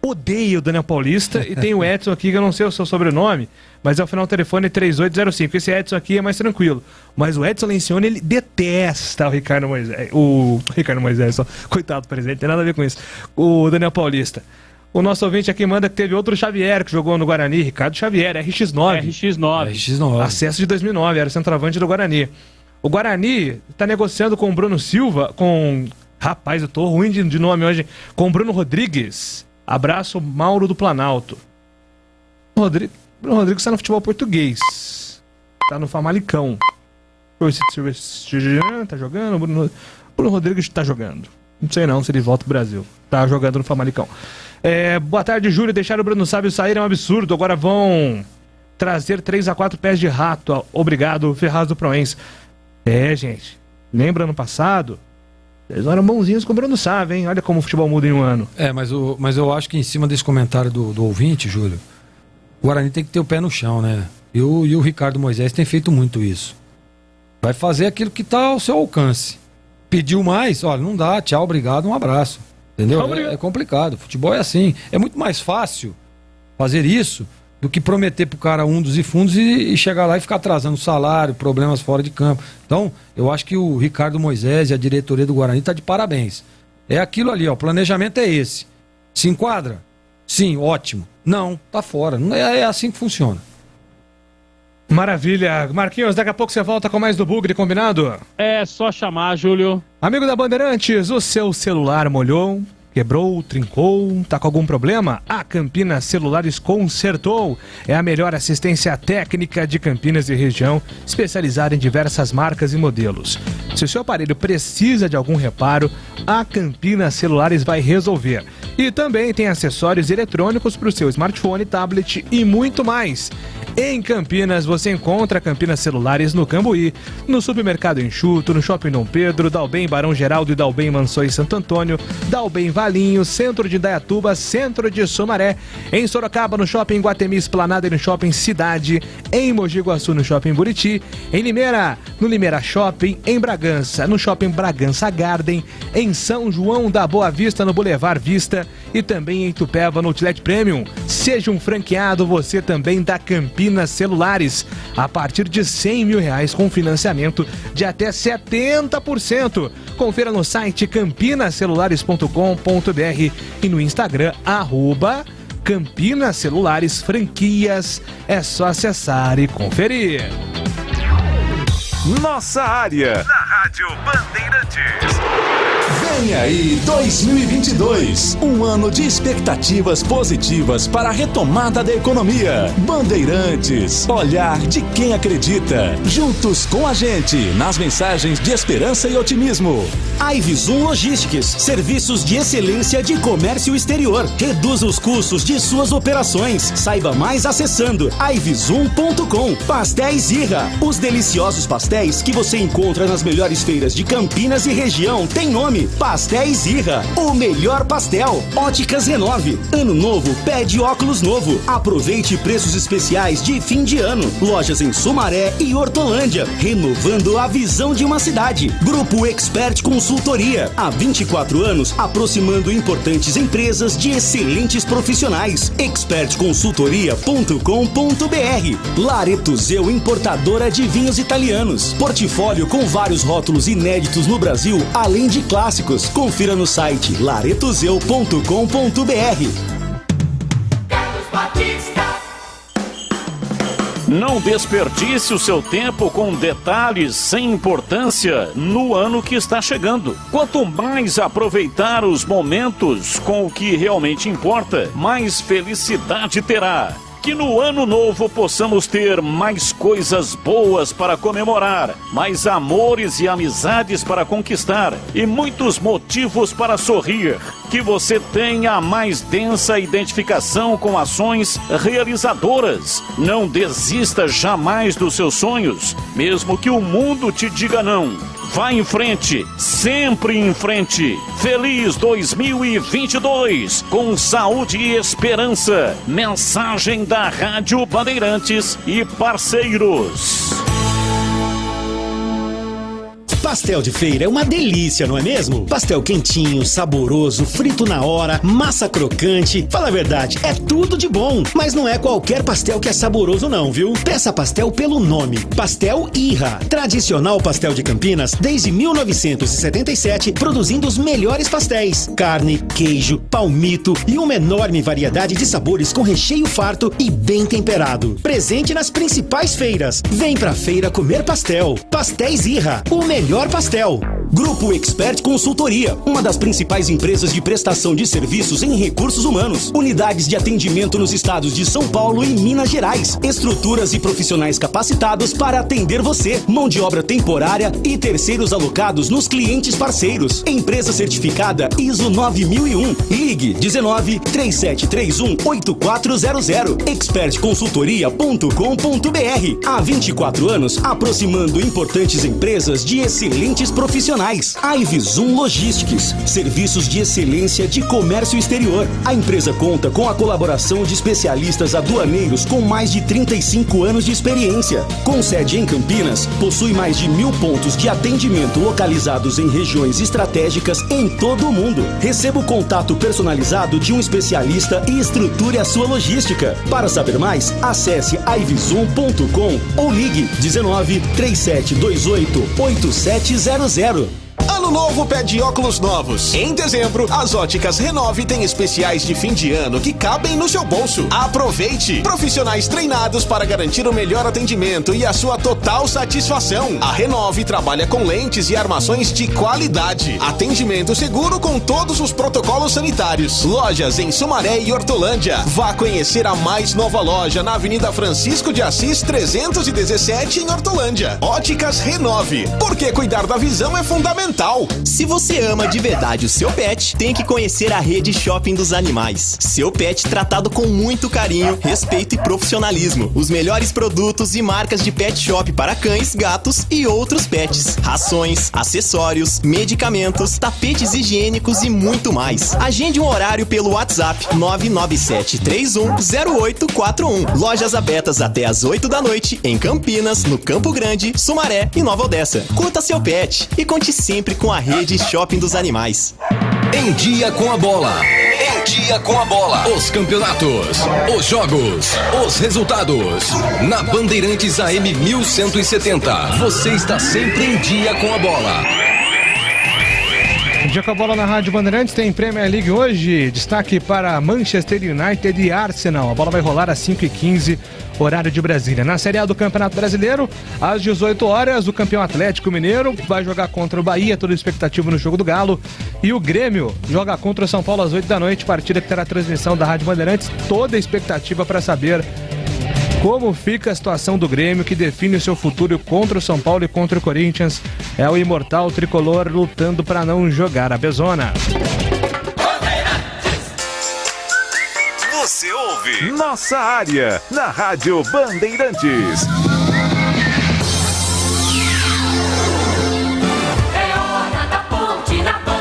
Speaker 1: odeia o Daniel Paulista e tem o Edson aqui, que eu não sei o seu sobrenome, mas é o final do telefone 3805. Esse Edson aqui é mais tranquilo. Mas o Edson Lencioni, ele detesta o Ricardo Moisés. O Ricardo Moisés, só. Coitado do presidente, tem nada a ver com isso. O Daniel Paulista. O nosso ouvinte aqui manda que teve outro Xavier que jogou no Guarani, Ricardo Xavier, RX9.
Speaker 3: RX9.
Speaker 1: Acesso de 2009, era centroavante do Guarani. O Guarani está negociando com o Bruno Silva, Rapaz, eu tô ruim de nome hoje. Com o Bruno Rodrigues. Abraço, Mauro do Planalto. Bruno Rodrigues está no futebol português. Tá no Famalicão. Tá jogando? Bruno Rodrigues tá jogando. Não sei não se ele volta pro Brasil. Tá jogando no Famalicão. Boa tarde, Júlio. Deixar o Bruno Sábio sair é um absurdo. Agora vão trazer 3 a 4 pés de rato. Obrigado, Ferraz do Proense. Gente. Lembra ano passado? Eles eram bonzinhos com o Bruno Sávio, hein? Olha como o futebol muda em um ano.
Speaker 4: Mas eu acho que em cima desse comentário do ouvinte, Júlio, o Guarani tem que ter o pé no chão, né? E o Ricardo Moisés tem feito muito isso. Vai fazer aquilo que está ao seu alcance. Pediu mais, olha, não dá, tchau, obrigado, um abraço. Entendeu? É complicado. Futebol é assim. É muito mais fácil fazer isso do que prometer pro cara fundos e fundos e chegar lá e ficar atrasando salário, problemas fora de campo. Então, eu acho que o Ricardo Moisés e a diretoria do Guarani tá de parabéns. É aquilo ali, ó, o planejamento é esse. Se enquadra? Sim, ótimo. Não, tá fora. Não é assim que funciona.
Speaker 1: Maravilha. Marquinhos, daqui a pouco você volta com mais do Bugre, combinado?
Speaker 3: É só chamar, Júlio.
Speaker 1: Amigo da Bandeirantes, o seu celular molhou? Quebrou, trincou, tá com algum problema? A Campinas Celulares consertou. É a melhor assistência técnica de Campinas e região, especializada em diversas marcas e modelos. Se o seu aparelho precisa de algum reparo, a Campinas Celulares vai resolver. E também tem acessórios eletrônicos para o seu smartphone, tablet e muito mais. Em Campinas, você encontra Campinas Celulares no Cambuí, no Supermercado Enxuto, no Shopping Dom Pedro, Dalbem Barão Geraldo e Dalbem Mansões Santo Antônio, Dalbem Valinho, Centro de Indaiatuba, Centro de Sumaré, em Sorocaba, no Shopping Guatemi Esplanada e no Shopping Cidade, em Mogi Guaçu, no Shopping Buriti, em Limeira, no Limeira Shopping, em Bragança, no Shopping Bragança Garden, em São João da Boa Vista, no Boulevard Vista e também em Itupeva, no Outlet Premium. Seja um franqueado você também da Campinas Celulares, a partir de R$100 mil com financiamento de até 70%. Confira no site campinascelulares.com.br e no Instagram, @Campinas Celulares Franquias. É só acessar e conferir.
Speaker 6: Nossa área, na Rádio Bandeirantes.
Speaker 11: Vem aí 2022, um ano de expectativas positivas para a retomada da economia. Bandeirantes, olhar de quem acredita. Juntos com a gente, nas mensagens de esperança e otimismo. Ivzoom Logistics, serviços de excelência de comércio exterior. Reduza os custos de suas operações. Saiba mais acessando ivzoom.com. Pastéis Irra, os deliciosos pastéis que você encontra nas melhores feiras de Campinas e região tem nome. Pastéis Irra, o melhor pastel. Óticas Renove, ano novo pede óculos novo. Aproveite preços especiais de fim de ano. Lojas em Sumaré e Hortolândia, renovando a visão de uma cidade. Grupo Expert Consultoria, há 24 anos aproximando importantes empresas de excelentes profissionais. expertconsultoria.com.br. Lareto Zeu, importadora de vinhos italianos. Portfólio com vários rótulos inéditos no Brasil, além de clássicos. Confira no site laretozeu.com.br.
Speaker 8: Carlos Batista.
Speaker 5: Não desperdice o seu tempo com detalhes sem importância no ano que está chegando. Quanto mais aproveitar os momentos com o que realmente importa, mais felicidade terá. Que no ano novo possamos ter mais coisas boas para comemorar, mais amores e amizades para conquistar e muitos motivos para sorrir. Que você tenha a mais densa identificação com ações realizadoras. Não desista jamais dos seus sonhos, mesmo que o mundo te diga não. Vá em frente, sempre em frente. Feliz 2022, com saúde e esperança. Mensagem da Rádio Bandeirantes e parceiros.
Speaker 7: Pastel de feira é uma delícia, não é mesmo? Pastel quentinho, saboroso, frito na hora, massa crocante. Fala a verdade, é tudo de bom. Mas não é qualquer pastel que é saboroso não, viu? Peça pastel pelo nome. Pastel Irra. Tradicional pastel de Campinas desde 1977, produzindo os melhores pastéis. Carne, queijo, palmito e uma enorme variedade de sabores com recheio farto e bem temperado. Presente nas principais feiras. Vem pra feira comer pastel. Pastéis Irra, o melhor pastel. Grupo Expert Consultoria, uma das principais empresas de prestação de serviços em recursos humanos. Unidades de atendimento nos estados de São Paulo e Minas Gerais. Estruturas e profissionais capacitados para atender você. Mão de obra temporária e terceiros alocados nos clientes parceiros. Empresa certificada ISO 9001. Ligue 19 3731 8400. expertconsultoria.com.br. Há 24 anos aproximando importantes empresas de excelentes profissionais. Ivzoom Logistics, serviços de excelência de comércio exterior. A empresa conta com a colaboração de especialistas aduaneiros com mais de 35 anos de experiência. Com sede em Campinas, possui mais de 1.000 pontos de atendimento localizados em regiões estratégicas em todo o mundo. Receba o contato personalizado de um especialista e estruture a sua logística. Para saber mais, acesse ivzoom.com ou ligue 19 3728 8700.
Speaker 15: Ano novo pede óculos novos. Em dezembro, as óticas Renove têm especiais de fim de ano que cabem no seu bolso. Aproveite! Profissionais treinados para garantir o melhor atendimento e a sua total satisfação. A Renove trabalha com lentes e armações de qualidade. Atendimento seguro com todos os protocolos sanitários. Lojas em Sumaré e Hortolândia. Vá conhecer a mais nova loja na Avenida Francisco de Assis 317 em Hortolândia. Óticas Renove. Porque cuidar da visão é fundamental.
Speaker 16: Se você ama de verdade o seu pet, tem que conhecer a rede Shopping dos Animais. Seu pet tratado com muito carinho, respeito e profissionalismo. Os melhores produtos e marcas de pet shop para cães, gatos e outros pets. Rações, acessórios, medicamentos, tapetes higiênicos e muito mais. Agende um horário pelo WhatsApp 997310841. Lojas abertas até às 8 da noite em Campinas, no Campo Grande, Sumaré e Nova Odessa. Curta seu pet e conte sempre com a rede Shopping dos Animais.
Speaker 17: Em dia com a bola. Em dia com a bola. Os campeonatos, os jogos, os resultados. Na Bandeirantes AM 1170. Você está sempre em dia com a bola.
Speaker 1: Dia com a bola na Rádio Bandeirantes, tem Premier League hoje. Destaque para Manchester United e Arsenal. A bola vai rolar às 5h15, horário de Brasília. Na Série A do Campeonato Brasileiro, às 18 horas, o campeão Atlético Mineiro vai jogar contra o Bahia, toda expectativa no jogo do Galo. E o Grêmio joga contra o São Paulo às 8 da noite, partida que terá transmissão da Rádio Bandeirantes. Toda expectativa para saber como fica a situação do Grêmio, que define o seu futuro contra o São Paulo e contra o Corinthians. É o imortal tricolor lutando para não jogar a bezona.
Speaker 6: Você ouve Nossa Área na Rádio Bandeirantes.
Speaker 8: É hora da ponte na Band.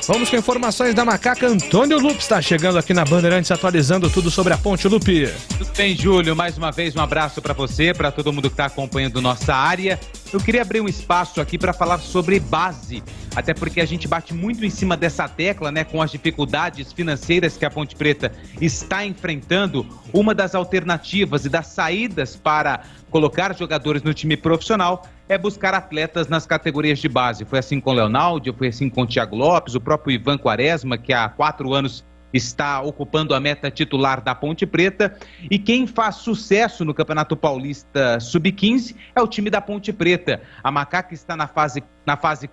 Speaker 1: Vamos com informações da Macaca. Antônio Lupe está chegando aqui na Bandeirantes, atualizando tudo sobre a ponte. Lupe.
Speaker 2: Tudo bem, Júlio? Mais uma vez um abraço para você, para todo mundo que está acompanhando Nossa Área. Eu queria abrir um espaço aqui para falar sobre base, até porque a gente bate muito em cima dessa tecla, né, com as dificuldades financeiras que a Ponte Preta está enfrentando. Uma das alternativas e das saídas para colocar jogadores no time profissional é buscar atletas nas categorias de base. Foi assim com o Leonardo, foi assim com o Thiago Lopes, o próprio Ivan Quaresma, que há 4 anos está ocupando a meta titular da Ponte Preta. E quem faz sucesso no Campeonato Paulista Sub-15 é o time da Ponte Preta. A Macaca está na fase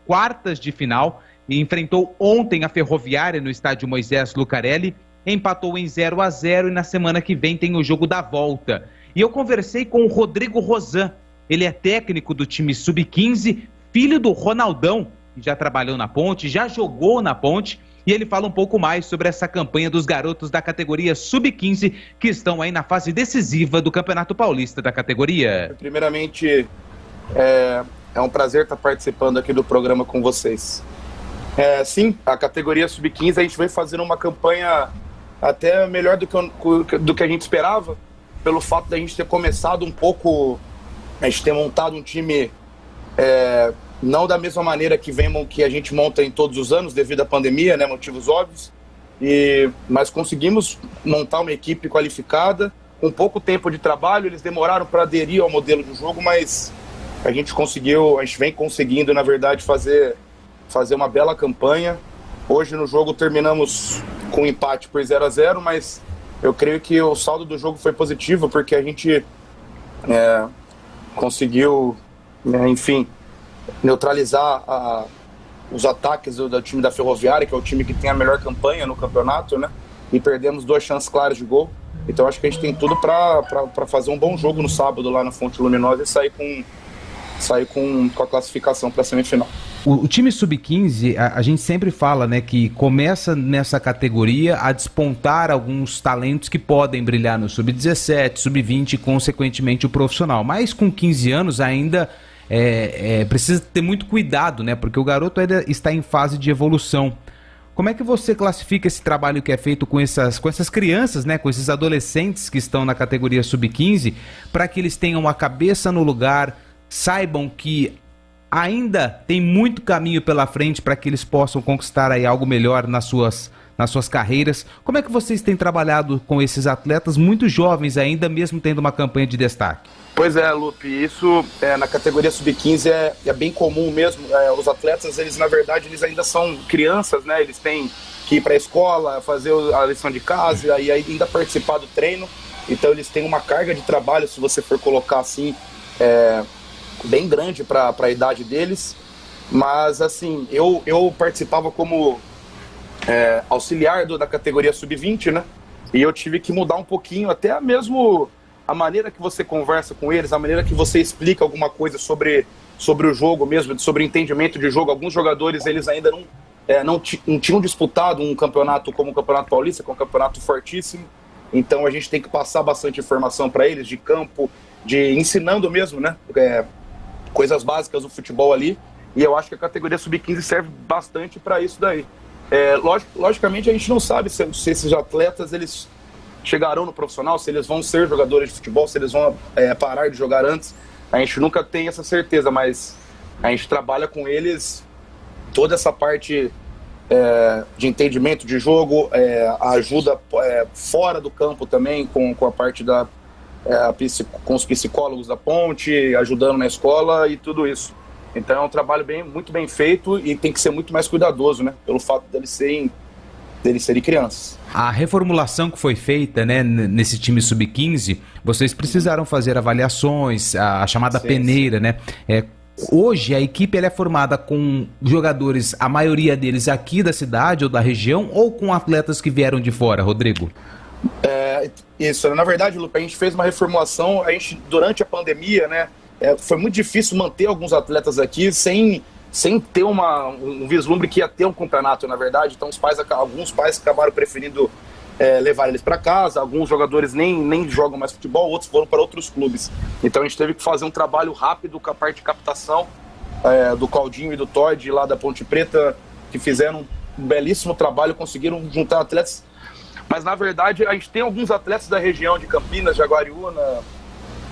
Speaker 2: quartas de final e enfrentou ontem a Ferroviária no estádio Moisés Lucarelli, empatou em 0-0 e na semana que vem tem o jogo da volta. E eu conversei com o Rodrigo Rosan, ele é técnico do time Sub-15, filho do Ronaldão, que já trabalhou na Ponte, já jogou na Ponte, e ele fala um pouco mais sobre essa campanha dos garotos da categoria Sub-15 que estão aí na fase decisiva do Campeonato Paulista da categoria.
Speaker 18: Primeiramente, é um prazer estar participando aqui do programa com vocês. Sim, a categoria Sub-15 a gente vem fazendo uma campanha até melhor do que a gente esperava, pelo fato da gente ter começado um pouco a gente tem montado um time não da mesma maneira que a gente monta em todos os anos, devido à pandemia, né, motivos óbvios, mas conseguimos montar uma equipe qualificada, com pouco tempo de trabalho. Eles demoraram para aderir ao modelo de jogo, mas a gente vem conseguindo, na verdade, fazer uma bela campanha. Hoje no jogo terminamos com um empate por 0-0, mas eu creio que o saldo do jogo foi positivo, porque a gente conseguiu, enfim, neutralizar os ataques do time da Ferroviária, que é o time que tem a melhor campanha no campeonato, né? E perdemos 2 chances claras de gol. Então acho que a gente tem tudo para fazer um bom jogo no sábado lá na Fonte Luminosa e sair com a classificação para a semifinal.
Speaker 2: O time sub-15, a gente sempre fala, né, que começa nessa categoria a despontar alguns talentos que podem brilhar no sub-17, sub-20 e consequentemente o profissional. Mas com 15 anos ainda precisa ter muito cuidado, né, porque o garoto ainda está em fase de evolução. Como é que você classifica esse trabalho que é feito com essas crianças, né, com esses adolescentes que estão na categoria sub-15, para que eles tenham a cabeça no lugar, saibam que ainda tem muito caminho pela frente para que eles possam conquistar aí algo melhor nas suas carreiras? Como é que vocês têm trabalhado com esses atletas muito jovens ainda, mesmo tendo uma campanha de destaque?
Speaker 18: Pois é, Lupe, isso na categoria sub-15 é bem comum mesmo. Os atletas, eles na verdade, eles ainda são crianças, né? Eles têm que ir para a escola, fazer a lição de casa e ainda participar do treino. Então eles têm uma carga de trabalho, se você for colocar assim, bem grande para a idade deles. Mas assim, eu participava como auxiliar da categoria sub-20, né? E eu tive que mudar um pouquinho, até mesmo a maneira que você conversa com eles, a maneira que você explica alguma coisa sobre o jogo mesmo, sobre o entendimento de jogo. Alguns jogadores, eles ainda não tinham disputado um campeonato como o Campeonato Paulista, que é um campeonato fortíssimo. Então a gente tem que passar bastante informação para eles, de campo, ensinando mesmo, né? Coisas básicas do futebol ali. E eu acho que a categoria sub-15 serve bastante para isso daí. Logicamente a gente não sabe se esses atletas eles chegarão no profissional, se eles vão ser jogadores de futebol, se eles vão parar de jogar antes. A gente nunca tem essa certeza, mas a gente trabalha com eles toda essa parte de entendimento de jogo, a ajuda fora do campo também, com a parte com os psicólogos da Ponte, ajudando na escola e tudo isso. Então é um trabalho muito bem feito e tem que ser muito mais cuidadoso, né? Pelo fato deles serem crianças.
Speaker 2: A reformulação que foi feita, né, nesse time sub-15, vocês precisaram fazer avaliações, a chamada peneira, né? Hoje a equipe ela é formada com jogadores, a maioria deles aqui da cidade ou da região, ou com atletas que vieram de fora, Rodrigo?
Speaker 18: Isso, na verdade, Lupe, a gente fez uma reformulação, durante a pandemia, né? Foi muito difícil manter alguns atletas aqui sem ter um vislumbre que ia ter um campeonato, na verdade. Então alguns pais acabaram preferindo levar eles para casa, alguns jogadores nem jogam mais futebol, outros foram para outros clubes. Então a gente teve que fazer um trabalho rápido com a parte de captação do Claudinho e do Todd lá da Ponte Preta, que fizeram um belíssimo trabalho, conseguiram juntar atletas. Mas na verdade a gente tem alguns atletas da região de Campinas, Jaguariúna,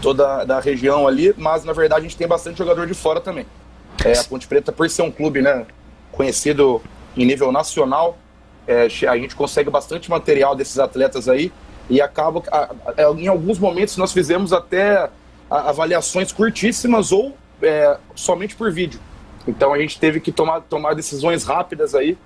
Speaker 18: toda da região ali, mas na verdade a gente tem bastante jogador de fora também. A Ponte Preta, por ser um clube, né, conhecido em nível nacional, a gente consegue bastante material desses atletas aí e acaba, em alguns momentos nós fizemos até avaliações curtíssimas ou somente por vídeo. Então a gente teve que tomar decisões rápidas aí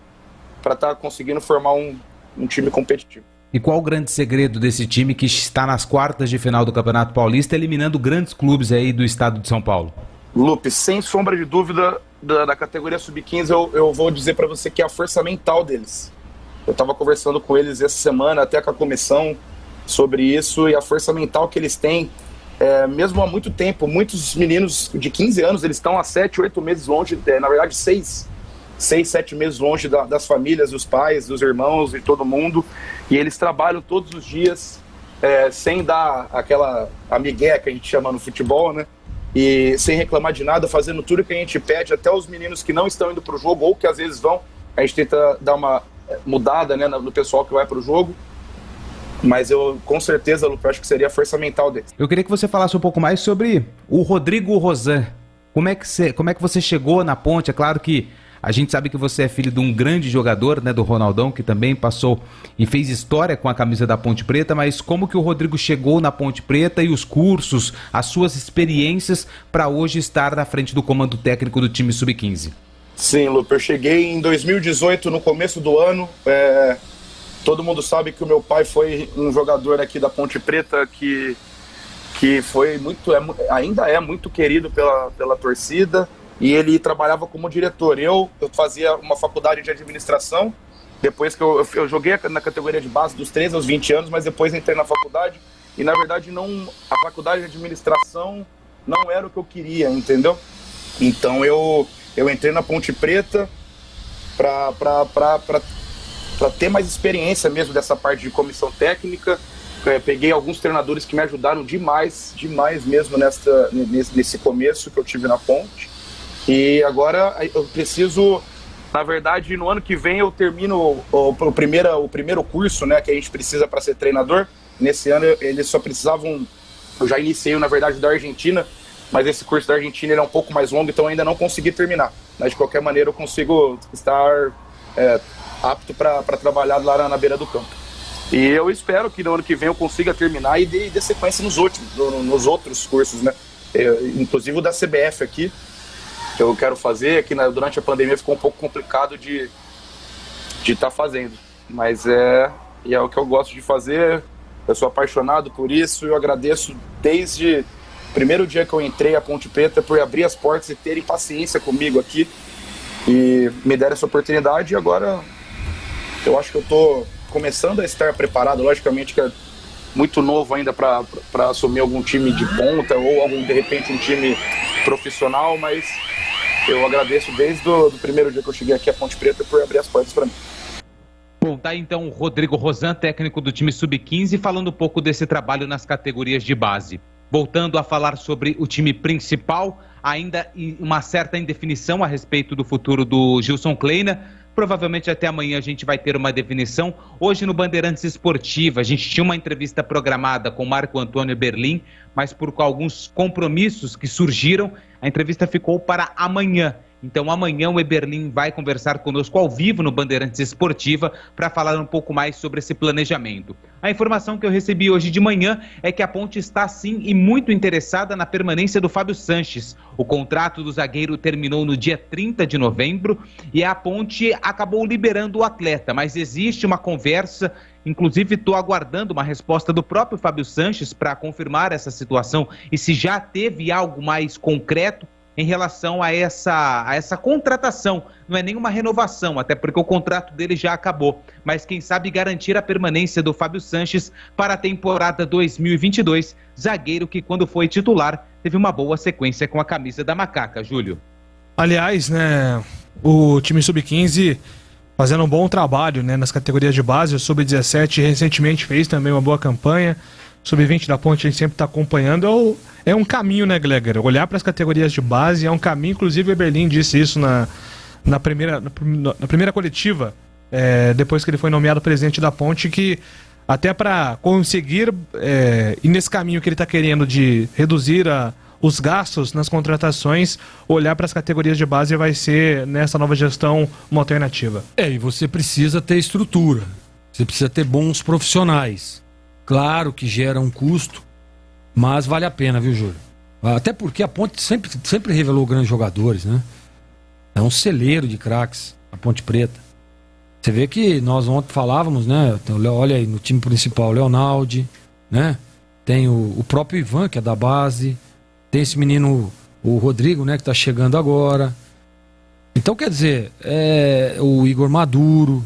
Speaker 18: para estar conseguindo formar um time competitivo.
Speaker 2: E qual o grande segredo desse time que está nas quartas de final do Campeonato Paulista, eliminando grandes clubes aí do estado de São Paulo?
Speaker 18: Lupe, sem sombra de dúvida, da categoria sub-15, eu vou dizer para você que é a força mental deles. Eu estava conversando com eles essa semana, até com a comissão, sobre isso, e a força mental que eles têm, mesmo há muito tempo, muitos meninos de 15 anos, eles estão há 7, 8 meses longe, na verdade 6, 7 meses longe das famílias, dos pais, dos irmãos e todo mundo, e eles trabalham todos os dias, sem dar aquela amigué que a gente chama no futebol, né? E sem reclamar de nada, fazendo tudo que a gente pede, até os meninos que não estão indo para o jogo ou que às vezes vão, a gente tenta dar uma mudada, né, no pessoal que vai para o jogo. Mas eu, com certeza, Lupe, eu acho que seria a força mental dele.
Speaker 2: Eu queria que você falasse um pouco mais sobre o Rodrigo Rosan. Como é que você chegou na Ponte? É claro que a gente sabe que você é filho de um grande jogador, né, do Ronaldão, que também passou e fez história com a camisa da Ponte Preta, mas como que o Rodrigo chegou na Ponte Preta e os cursos, as suas experiências para hoje estar na frente do comando técnico do time Sub-15?
Speaker 18: Sim, Lupe, eu cheguei em 2018, no começo do ano. Todo mundo sabe que o meu pai foi um jogador aqui da Ponte Preta que foi muito, ainda é muito querido pela torcida, e ele trabalhava como diretor. Eu fazia uma faculdade de administração, depois que eu joguei na categoria de base dos 13 aos 20 anos, mas depois entrei na faculdade, e na verdade a faculdade de administração não era o que eu queria, entendeu? Então eu entrei na Ponte Preta para ter mais experiência mesmo dessa parte de comissão técnica. Peguei alguns treinadores que me ajudaram demais mesmo nesse começo que eu tive na Ponte. E agora eu preciso, na verdade, no ano que vem eu termino o primeiro curso, né, que a gente precisa para ser treinador. Nesse ano eles só precisavam, eu já iniciei, na verdade, da Argentina, mas esse curso da Argentina ele é um pouco mais longo, então ainda não consegui terminar. Mas de qualquer maneira eu consigo estar apto para trabalhar lá na beira do campo. E eu espero que no ano que vem eu consiga terminar e dê sequência nos outros cursos, né? Inclusive o da CBF aqui, que eu quero fazer, que durante a pandemia ficou um pouco complicado de estar fazendo. Mas é o que eu gosto de fazer, eu sou apaixonado por isso, eu agradeço desde o primeiro dia que eu entrei à Ponte Preta por abrir as portas e terem paciência comigo aqui e me deram essa oportunidade. E agora eu acho que eu estou começando a estar preparado, logicamente que é muito novo ainda para assumir algum time de ponta ou de repente um time profissional, mas eu agradeço desde o primeiro dia que eu cheguei aqui à Ponte Preta por abrir as portas para mim.
Speaker 2: Bom, tá então o Rodrigo Rosan, técnico do time Sub-15, falando um pouco desse trabalho nas categorias de base. Voltando a falar sobre o time principal, ainda uma certa indefinição a respeito do futuro do Gilson Kleina. Provavelmente até amanhã a gente vai ter uma definição. Hoje no Bandeirantes Esportiva a gente tinha uma entrevista programada com Marco Antônio Eberlin, mas por alguns compromissos que surgiram, a entrevista ficou para amanhã. Então amanhã o Eberlin vai conversar conosco ao vivo no Bandeirantes Esportiva para falar um pouco mais sobre esse planejamento. A informação que eu recebi hoje de manhã é que a Ponte está sim e muito interessada na permanência do Fábio Sanches. O contrato do zagueiro terminou no dia 30 de novembro e a Ponte acabou liberando o atleta, mas existe uma conversa, inclusive estou aguardando uma resposta do próprio Fábio Sanches para confirmar essa situação e se já teve algo mais concreto em relação a essa contratação. Não é nenhuma renovação, até porque o contrato dele já acabou, mas quem sabe garantir a permanência do Fábio Sanches para a temporada 2022, zagueiro que quando foi titular teve uma boa sequência com a camisa da Macaca, Júlio.
Speaker 1: Aliás, né, o time Sub-15 fazendo um bom trabalho, né, nas categorias de base. O Sub-17 recentemente fez também uma boa campanha. Sub-20 da Ponte a gente sempre está acompanhando. É um caminho, né, Gleger? Olhar para as categorias de base é um caminho. Inclusive o Eberlin disse isso na primeira coletiva, depois que ele foi nomeado presidente da Ponte, que até para conseguir ir nesse caminho que ele está querendo de reduzir os gastos nas contratações, olhar para as categorias de base vai ser, nessa nova gestão, uma alternativa.
Speaker 4: E você precisa ter estrutura, você precisa ter bons profissionais. Claro que gera um custo, mas vale a pena, viu, Júlio? Até porque a Ponte sempre revelou grandes jogadores, né? É um celeiro de craques, a Ponte Preta. Você vê que nós ontem falávamos, né? Olha aí, no time principal, Leonaldi, né? Tem o próprio Ivan, que é da base. Tem esse menino, o Rodrigo, né? Que tá chegando agora. Então, quer dizer, o Igor Maduro,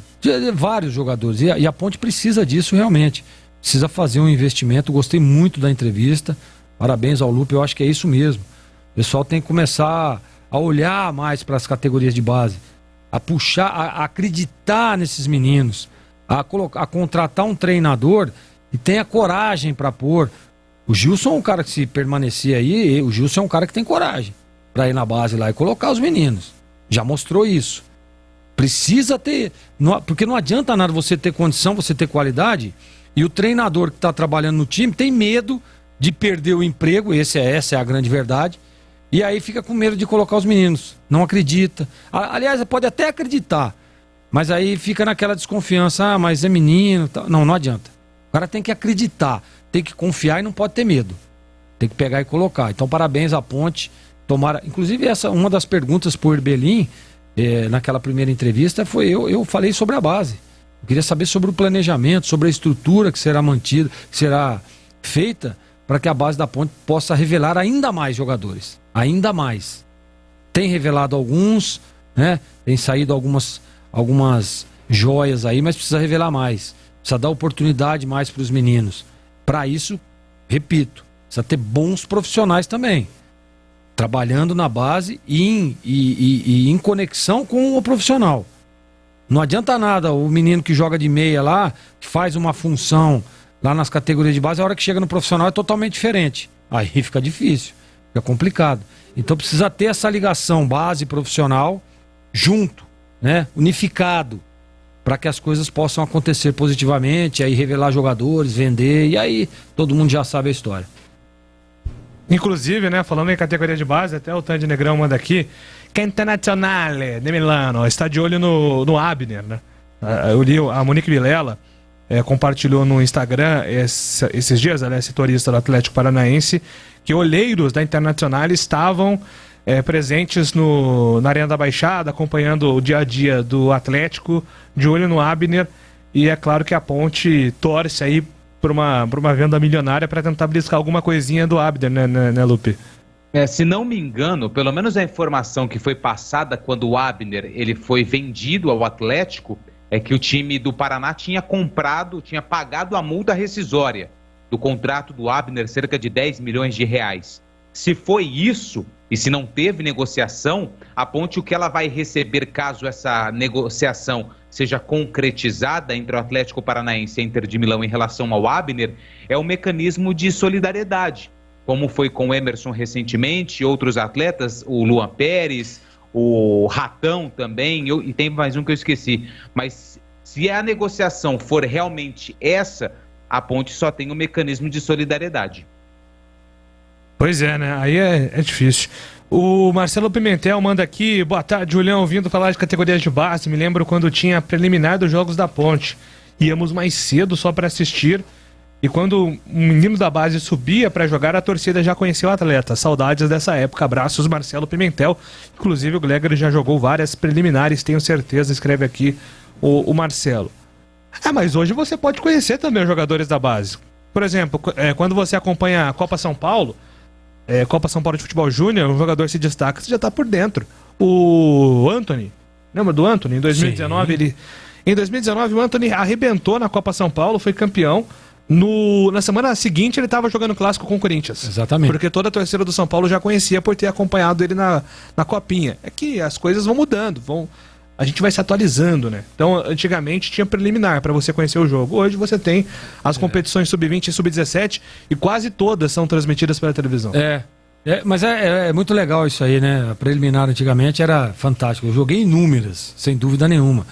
Speaker 4: vários jogadores. E a Ponte precisa disso realmente. Precisa fazer um investimento. Gostei muito da entrevista. Parabéns ao Lupe, eu acho que é isso mesmo. O pessoal tem que começar a olhar mais para as categorias de base, a puxar, a acreditar nesses meninos, a contratar um treinador e tenha coragem para pôr. O Gilson é um cara que, se permanecer aí, o Gilson é um cara que tem coragem para ir na base lá e colocar os meninos. Já mostrou isso. Precisa ter, porque não adianta nada você ter condição, você ter qualidade E o treinador que está trabalhando no time tem medo de perder o emprego, essa é a grande verdade, e aí fica com medo de colocar os meninos. Não acredita. Aliás, pode até acreditar, mas aí fica naquela desconfiança, mas é menino. Não adianta. O cara tem que acreditar, tem que confiar e não pode ter medo. Tem que pegar e colocar. Então, parabéns à Ponte. Tomara. Inclusive, uma das perguntas por Herbelim, naquela primeira entrevista, foi eu falei sobre a base. Eu queria saber sobre o planejamento, sobre a estrutura que será mantida, que será feita para que a base da Ponte possa revelar ainda mais jogadores. Ainda mais. Tem revelado alguns, né? Tem saído algumas joias aí, mas precisa revelar mais. Precisa dar oportunidade mais para os meninos. Para isso, repito, precisa ter bons profissionais também. Trabalhando na base e em conexão com o profissional. Não adianta nada o menino que joga de meia lá, que faz uma função lá nas categorias de base, a hora que chega no profissional é totalmente diferente. Aí fica difícil, fica complicado. Então precisa ter essa ligação base profissional junto, né? Unificado, para que as coisas possam acontecer positivamente, aí revelar jogadores, vender, e aí todo mundo já sabe a história.
Speaker 1: Inclusive, né, falando em categoria de base, até o Tandy Negrão manda aqui, que a Internazionale de Milano está de olho no Abner, né? Eu li, a Monique Vilela compartilhou no Instagram esses dias, ela é setorista do Atlético Paranaense, que olheiros da Internazionale estavam presentes na Arena da Baixada, acompanhando o dia a dia do Atlético, de olho no Abner, e é claro que a Ponte torce aí por uma venda milionária para tentar bliscar alguma coisinha do Abner, né, Lupe?
Speaker 2: Se não me engano, pelo menos a informação que foi passada quando o Abner ele foi vendido ao Atlético, é que o time do Paraná tinha pagado a multa rescisória do contrato do Abner, cerca de 10 milhões de reais. Se foi isso, e se não teve negociação, a Ponte, o que ela vai receber caso essa negociação seja concretizada entre o Atlético Paranaense e a Inter de Milão em relação ao Abner, é um mecanismo de solidariedade, como foi com o Emerson recentemente, outros atletas, o Luan Pérez, o Ratão também, e tem mais um que eu esqueci. Mas se a negociação for realmente essa, a Ponte só tem um mecanismo de solidariedade.
Speaker 1: Pois é, né? Aí é difícil. O Marcelo Pimentel manda aqui, boa tarde, Julião, ouvindo falar de categorias de base, me lembro quando tinha preliminar dos Jogos da Ponte. Íamos mais cedo só para assistir, e quando o menino da base subia para jogar, a torcida já conhecia o atleta. Saudades dessa época. Abraços, Marcelo Pimentel. Inclusive o Gleger já jogou várias preliminares, tenho certeza, escreve aqui o Marcelo. Mas hoje você pode conhecer também os jogadores da base. Por exemplo, quando você acompanha a Copa São Paulo, Copa São Paulo de Futebol Júnior, um jogador se destaca, você já tá por dentro. O Anthony, lembra do Anthony? Em 2019, em 2019 o Anthony arrebentou na Copa São Paulo, foi campeão. Na semana seguinte ele estava jogando clássico com o Corinthians.
Speaker 4: Exatamente.
Speaker 1: Porque toda a torcida do São Paulo já conhecia por ter acompanhado ele na Copinha. É que as coisas vão mudando, a gente vai se atualizando, né? Então, antigamente tinha preliminar para você conhecer o jogo. Hoje você tem as competições sub-20 e sub-17 e quase todas são transmitidas pela televisão.
Speaker 4: Mas é muito legal isso aí, né? A preliminar antigamente era fantástico. Eu joguei inúmeras, sem dúvida nenhuma.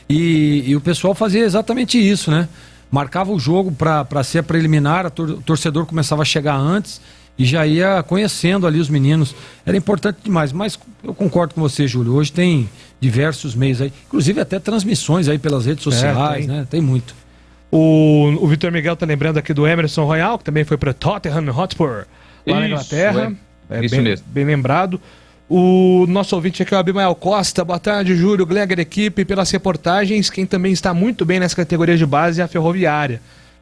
Speaker 4: E o pessoal fazia exatamente isso, né? Marcava o jogo para ser a preliminar, o torcedor começava a chegar antes e já ia conhecendo ali os meninos. Era importante demais, mas eu concordo com você, Júlio. Hoje tem diversos meios aí, inclusive até transmissões aí pelas redes sociais, né? Tem muito.
Speaker 1: O Vitor Miguel tá lembrando aqui do Emerson Royal, que também foi para Tottenham Hotspur, lá na Inglaterra.
Speaker 2: Isso mesmo.
Speaker 1: Bem lembrado. O nosso ouvinte aqui é o Abimael Costa. Boa tarde, Júlio, Gleger, equipe, pelas reportagens. Quem também está muito bem nessa categoria de base é a Ferroviária.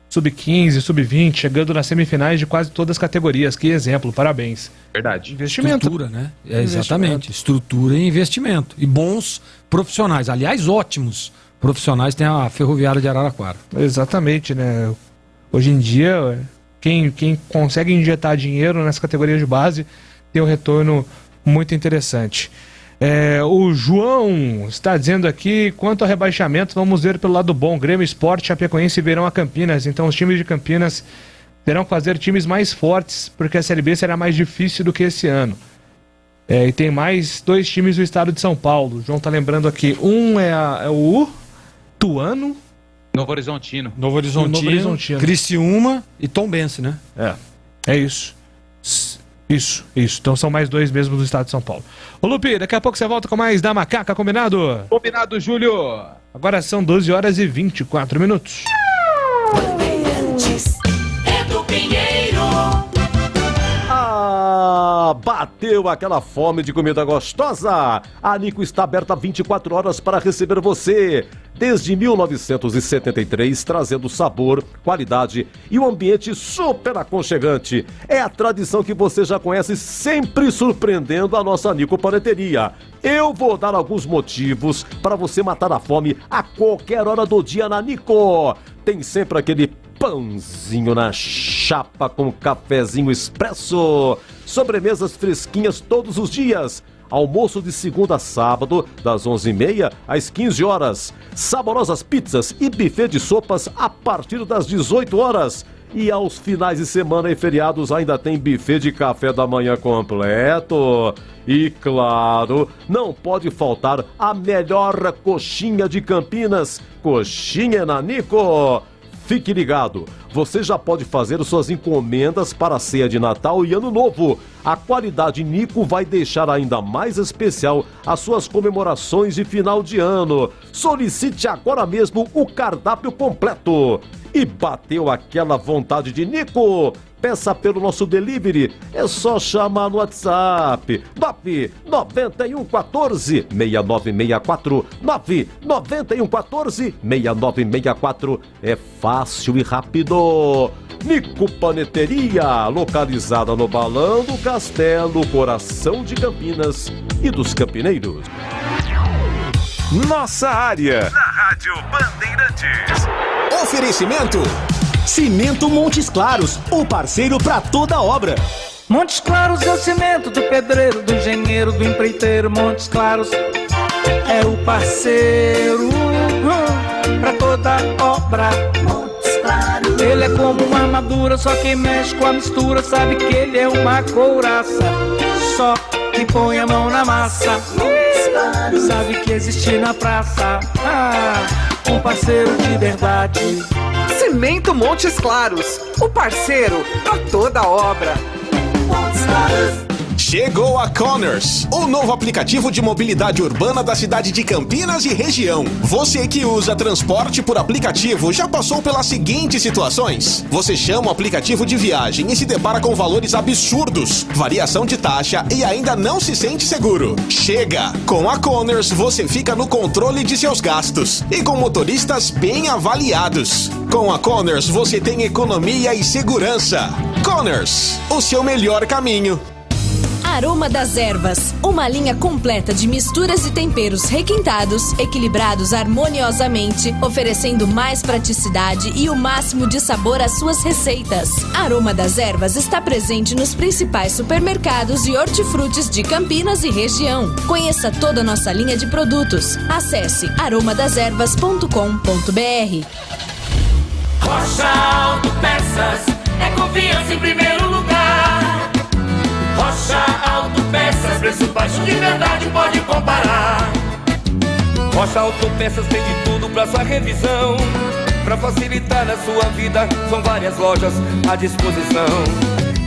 Speaker 1: Sub-15, sub-20, chegando nas semifinais de quase todas as categorias. Que exemplo, parabéns.
Speaker 2: Verdade.
Speaker 1: Investimento.
Speaker 4: Estrutura, né? Exatamente. Estrutura e investimento. E bons profissionais. Aliás, ótimos profissionais tem a Ferroviária de Araraquara.
Speaker 1: Exatamente, né? Hoje em dia, quem consegue injetar dinheiro nessa categoria de base tem um retorno muito interessante. O João está dizendo aqui, quanto ao rebaixamento, vamos ver pelo lado bom. Grêmio Sport, Chapecoense virão a Campinas, então os times de Campinas terão que fazer times mais fortes, porque a Série B será mais difícil do que esse ano. E tem mais 2 times do estado de São Paulo. O João está lembrando aqui, um é o Tuano
Speaker 2: Novo Horizontino.
Speaker 4: Novo Horizontino, Criciúma e Tombense, né?
Speaker 1: É isso. Isso. Então são mais 2 mesmo do estado de São Paulo. Ô Lupe, daqui a pouco você volta com mais da Macaca, combinado?
Speaker 2: Combinado, Júlio.
Speaker 1: Agora são 12 horas e 24 minutos.
Speaker 8: É do Pinheiro.
Speaker 19: Bateu aquela fome de comida gostosa? A Nico está aberta 24 horas para receber você. Desde 1973, trazendo sabor, qualidade e um ambiente super aconchegante. É a tradição que você já conhece, sempre surpreendendo a nossa Nico Paneteria. Eu vou dar alguns motivos para você matar a fome a qualquer hora do dia na Nico. Tem sempre aquele pãozinho na chapa com cafezinho expresso, sobremesas fresquinhas todos os dias, almoço de segunda a sábado, das 11h30 às 15 horas, saborosas pizzas e buffet de sopas a partir das 18 horas. E aos finais de semana e feriados ainda tem buffet de café da manhã completo. E claro, não pode faltar a melhor coxinha de Campinas, Coxinha na Nico. Fique ligado, você já pode fazer suas encomendas para a ceia de Natal e Ano Novo. A qualidade Nico vai deixar ainda mais especial as suas comemorações de final de ano. Solicite agora mesmo o cardápio completo. E bateu aquela vontade de Nico? Peça pelo nosso delivery, é só chamar no WhatsApp 99114 6964 99114 6964. É fácil e rápido. Nico Paneteria, localizada no Balão do Castelo, coração de Campinas e dos campineiros.
Speaker 6: Nossa área, na Rádio Bandeirantes.
Speaker 7: Oferecimento Cimento Montes Claros, o parceiro para toda obra.
Speaker 9: Montes Claros é o cimento do pedreiro, do engenheiro, do empreiteiro. Montes Claros é o parceiro para toda obra. Montes Claros. Ele é como uma armadura, só quem mexe com a mistura sabe que ele é uma couraça. Só quem põe a mão na massa sabe que existe na praça um parceiro de verdade.
Speaker 10: Cimento Montes Claros, o parceiro para toda obra. Montes Claros.
Speaker 15: Chegou a Conners, o novo aplicativo de mobilidade urbana da cidade de Campinas e região. Você que usa transporte por aplicativo já passou pelas seguintes situações. Você chama o aplicativo de viagem e se depara com valores absurdos, variação de taxa e ainda não se sente seguro. Chega! Com a Conners você fica no controle de seus gastos e com motoristas bem avaliados. Com a Conners você tem economia e segurança. Conners, o seu melhor caminho.
Speaker 12: Aroma das Ervas, uma linha completa de misturas e temperos requintados, equilibrados harmoniosamente, oferecendo mais praticidade e o máximo de sabor às suas receitas. Aroma das Ervas está presente nos principais supermercados e hortifrutis de Campinas e região. Conheça toda a nossa linha de produtos. Acesse aromadeservas.com.br.
Speaker 8: Rocha Autopeças é confiança em primeiro lugar. Rocha Autopeças, preço baixo de verdade, pode comparar.
Speaker 20: Rocha Autopeças tem de tudo pra sua revisão. Pra facilitar a sua vida, são várias lojas à disposição.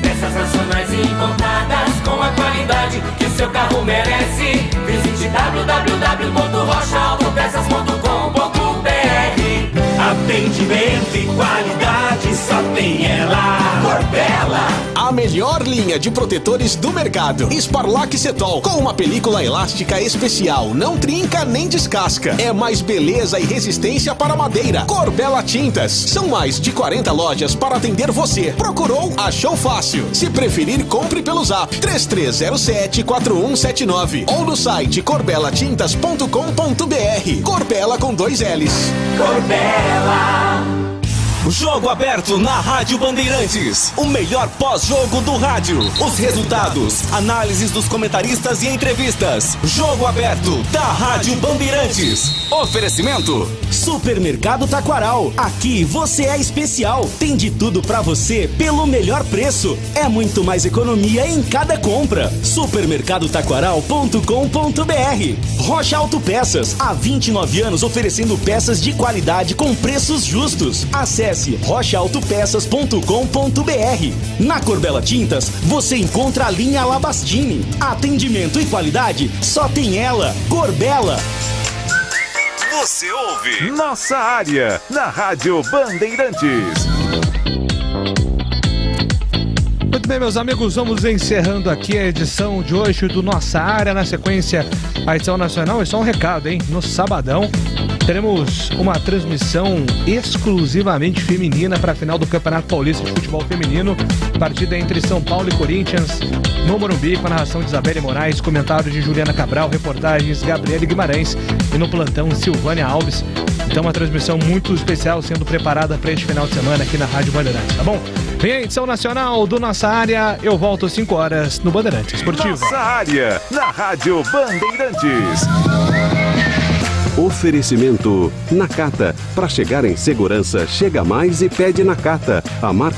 Speaker 8: Peças nacionais e importadas com a qualidade que o seu carro merece. Visite www.rochaautopeças.com.br. Atendimento e qualidade só tem ela. Corbella.
Speaker 15: A melhor linha de protetores do mercado. Sparlac Cetol, com uma película elástica especial. Não trinca nem descasca. É mais beleza e resistência para madeira. Corbella Tintas. São mais de 40 lojas para atender você. Procurou? Achou fácil. Se preferir, compre pelo zap 3307-4179 ou no site corbelatintas.com.br. Corbella com 2 L's.
Speaker 8: Corbella.
Speaker 7: Jogo aberto na Rádio Bandeirantes. O melhor pós-jogo do rádio. Os resultados, análises dos comentaristas e entrevistas. Jogo aberto da Rádio Bandeirantes. Oferecimento: Supermercado Taquaral. Aqui você é especial. Tem de tudo pra você pelo melhor preço. É muito mais economia em cada compra. Supermercadotaquaral.com.br. Rocha Autopeças. Há 29 anos oferecendo peças de qualidade com preços justos. Acesse rochaautopeças.com.br. Na Corbella Tintas, você encontra a linha Labastini. Atendimento e qualidade, só tem ela. Corbella.
Speaker 6: Você ouve Nossa Área, na Rádio Bandeirantes.
Speaker 1: Muito bem, meus amigos, vamos encerrando aqui a edição de hoje do Nossa Área. Na sequência, a edição nacional. E só um recado, hein? No sabadão, teremos uma transmissão exclusivamente feminina para a final do Campeonato Paulista de Futebol Feminino. Partida entre São Paulo e Corinthians, no Morumbi, com a narração de Isabelle Moraes, comentários de Juliana Cabral, reportagens Gabriele Guimarães e no plantão Silvânia Alves. Então, uma transmissão muito especial sendo preparada para este final de semana aqui na Rádio Bandeirantes, tá bom? Vem a edição nacional do Nossa Área. Eu volto às 5 horas no Bandeirantes Esportivo.
Speaker 6: Nossa Área, na Rádio Bandeirantes.
Speaker 21: Oferecimento Nakata. Para chegar em segurança, chega mais e pede Nakata. A marca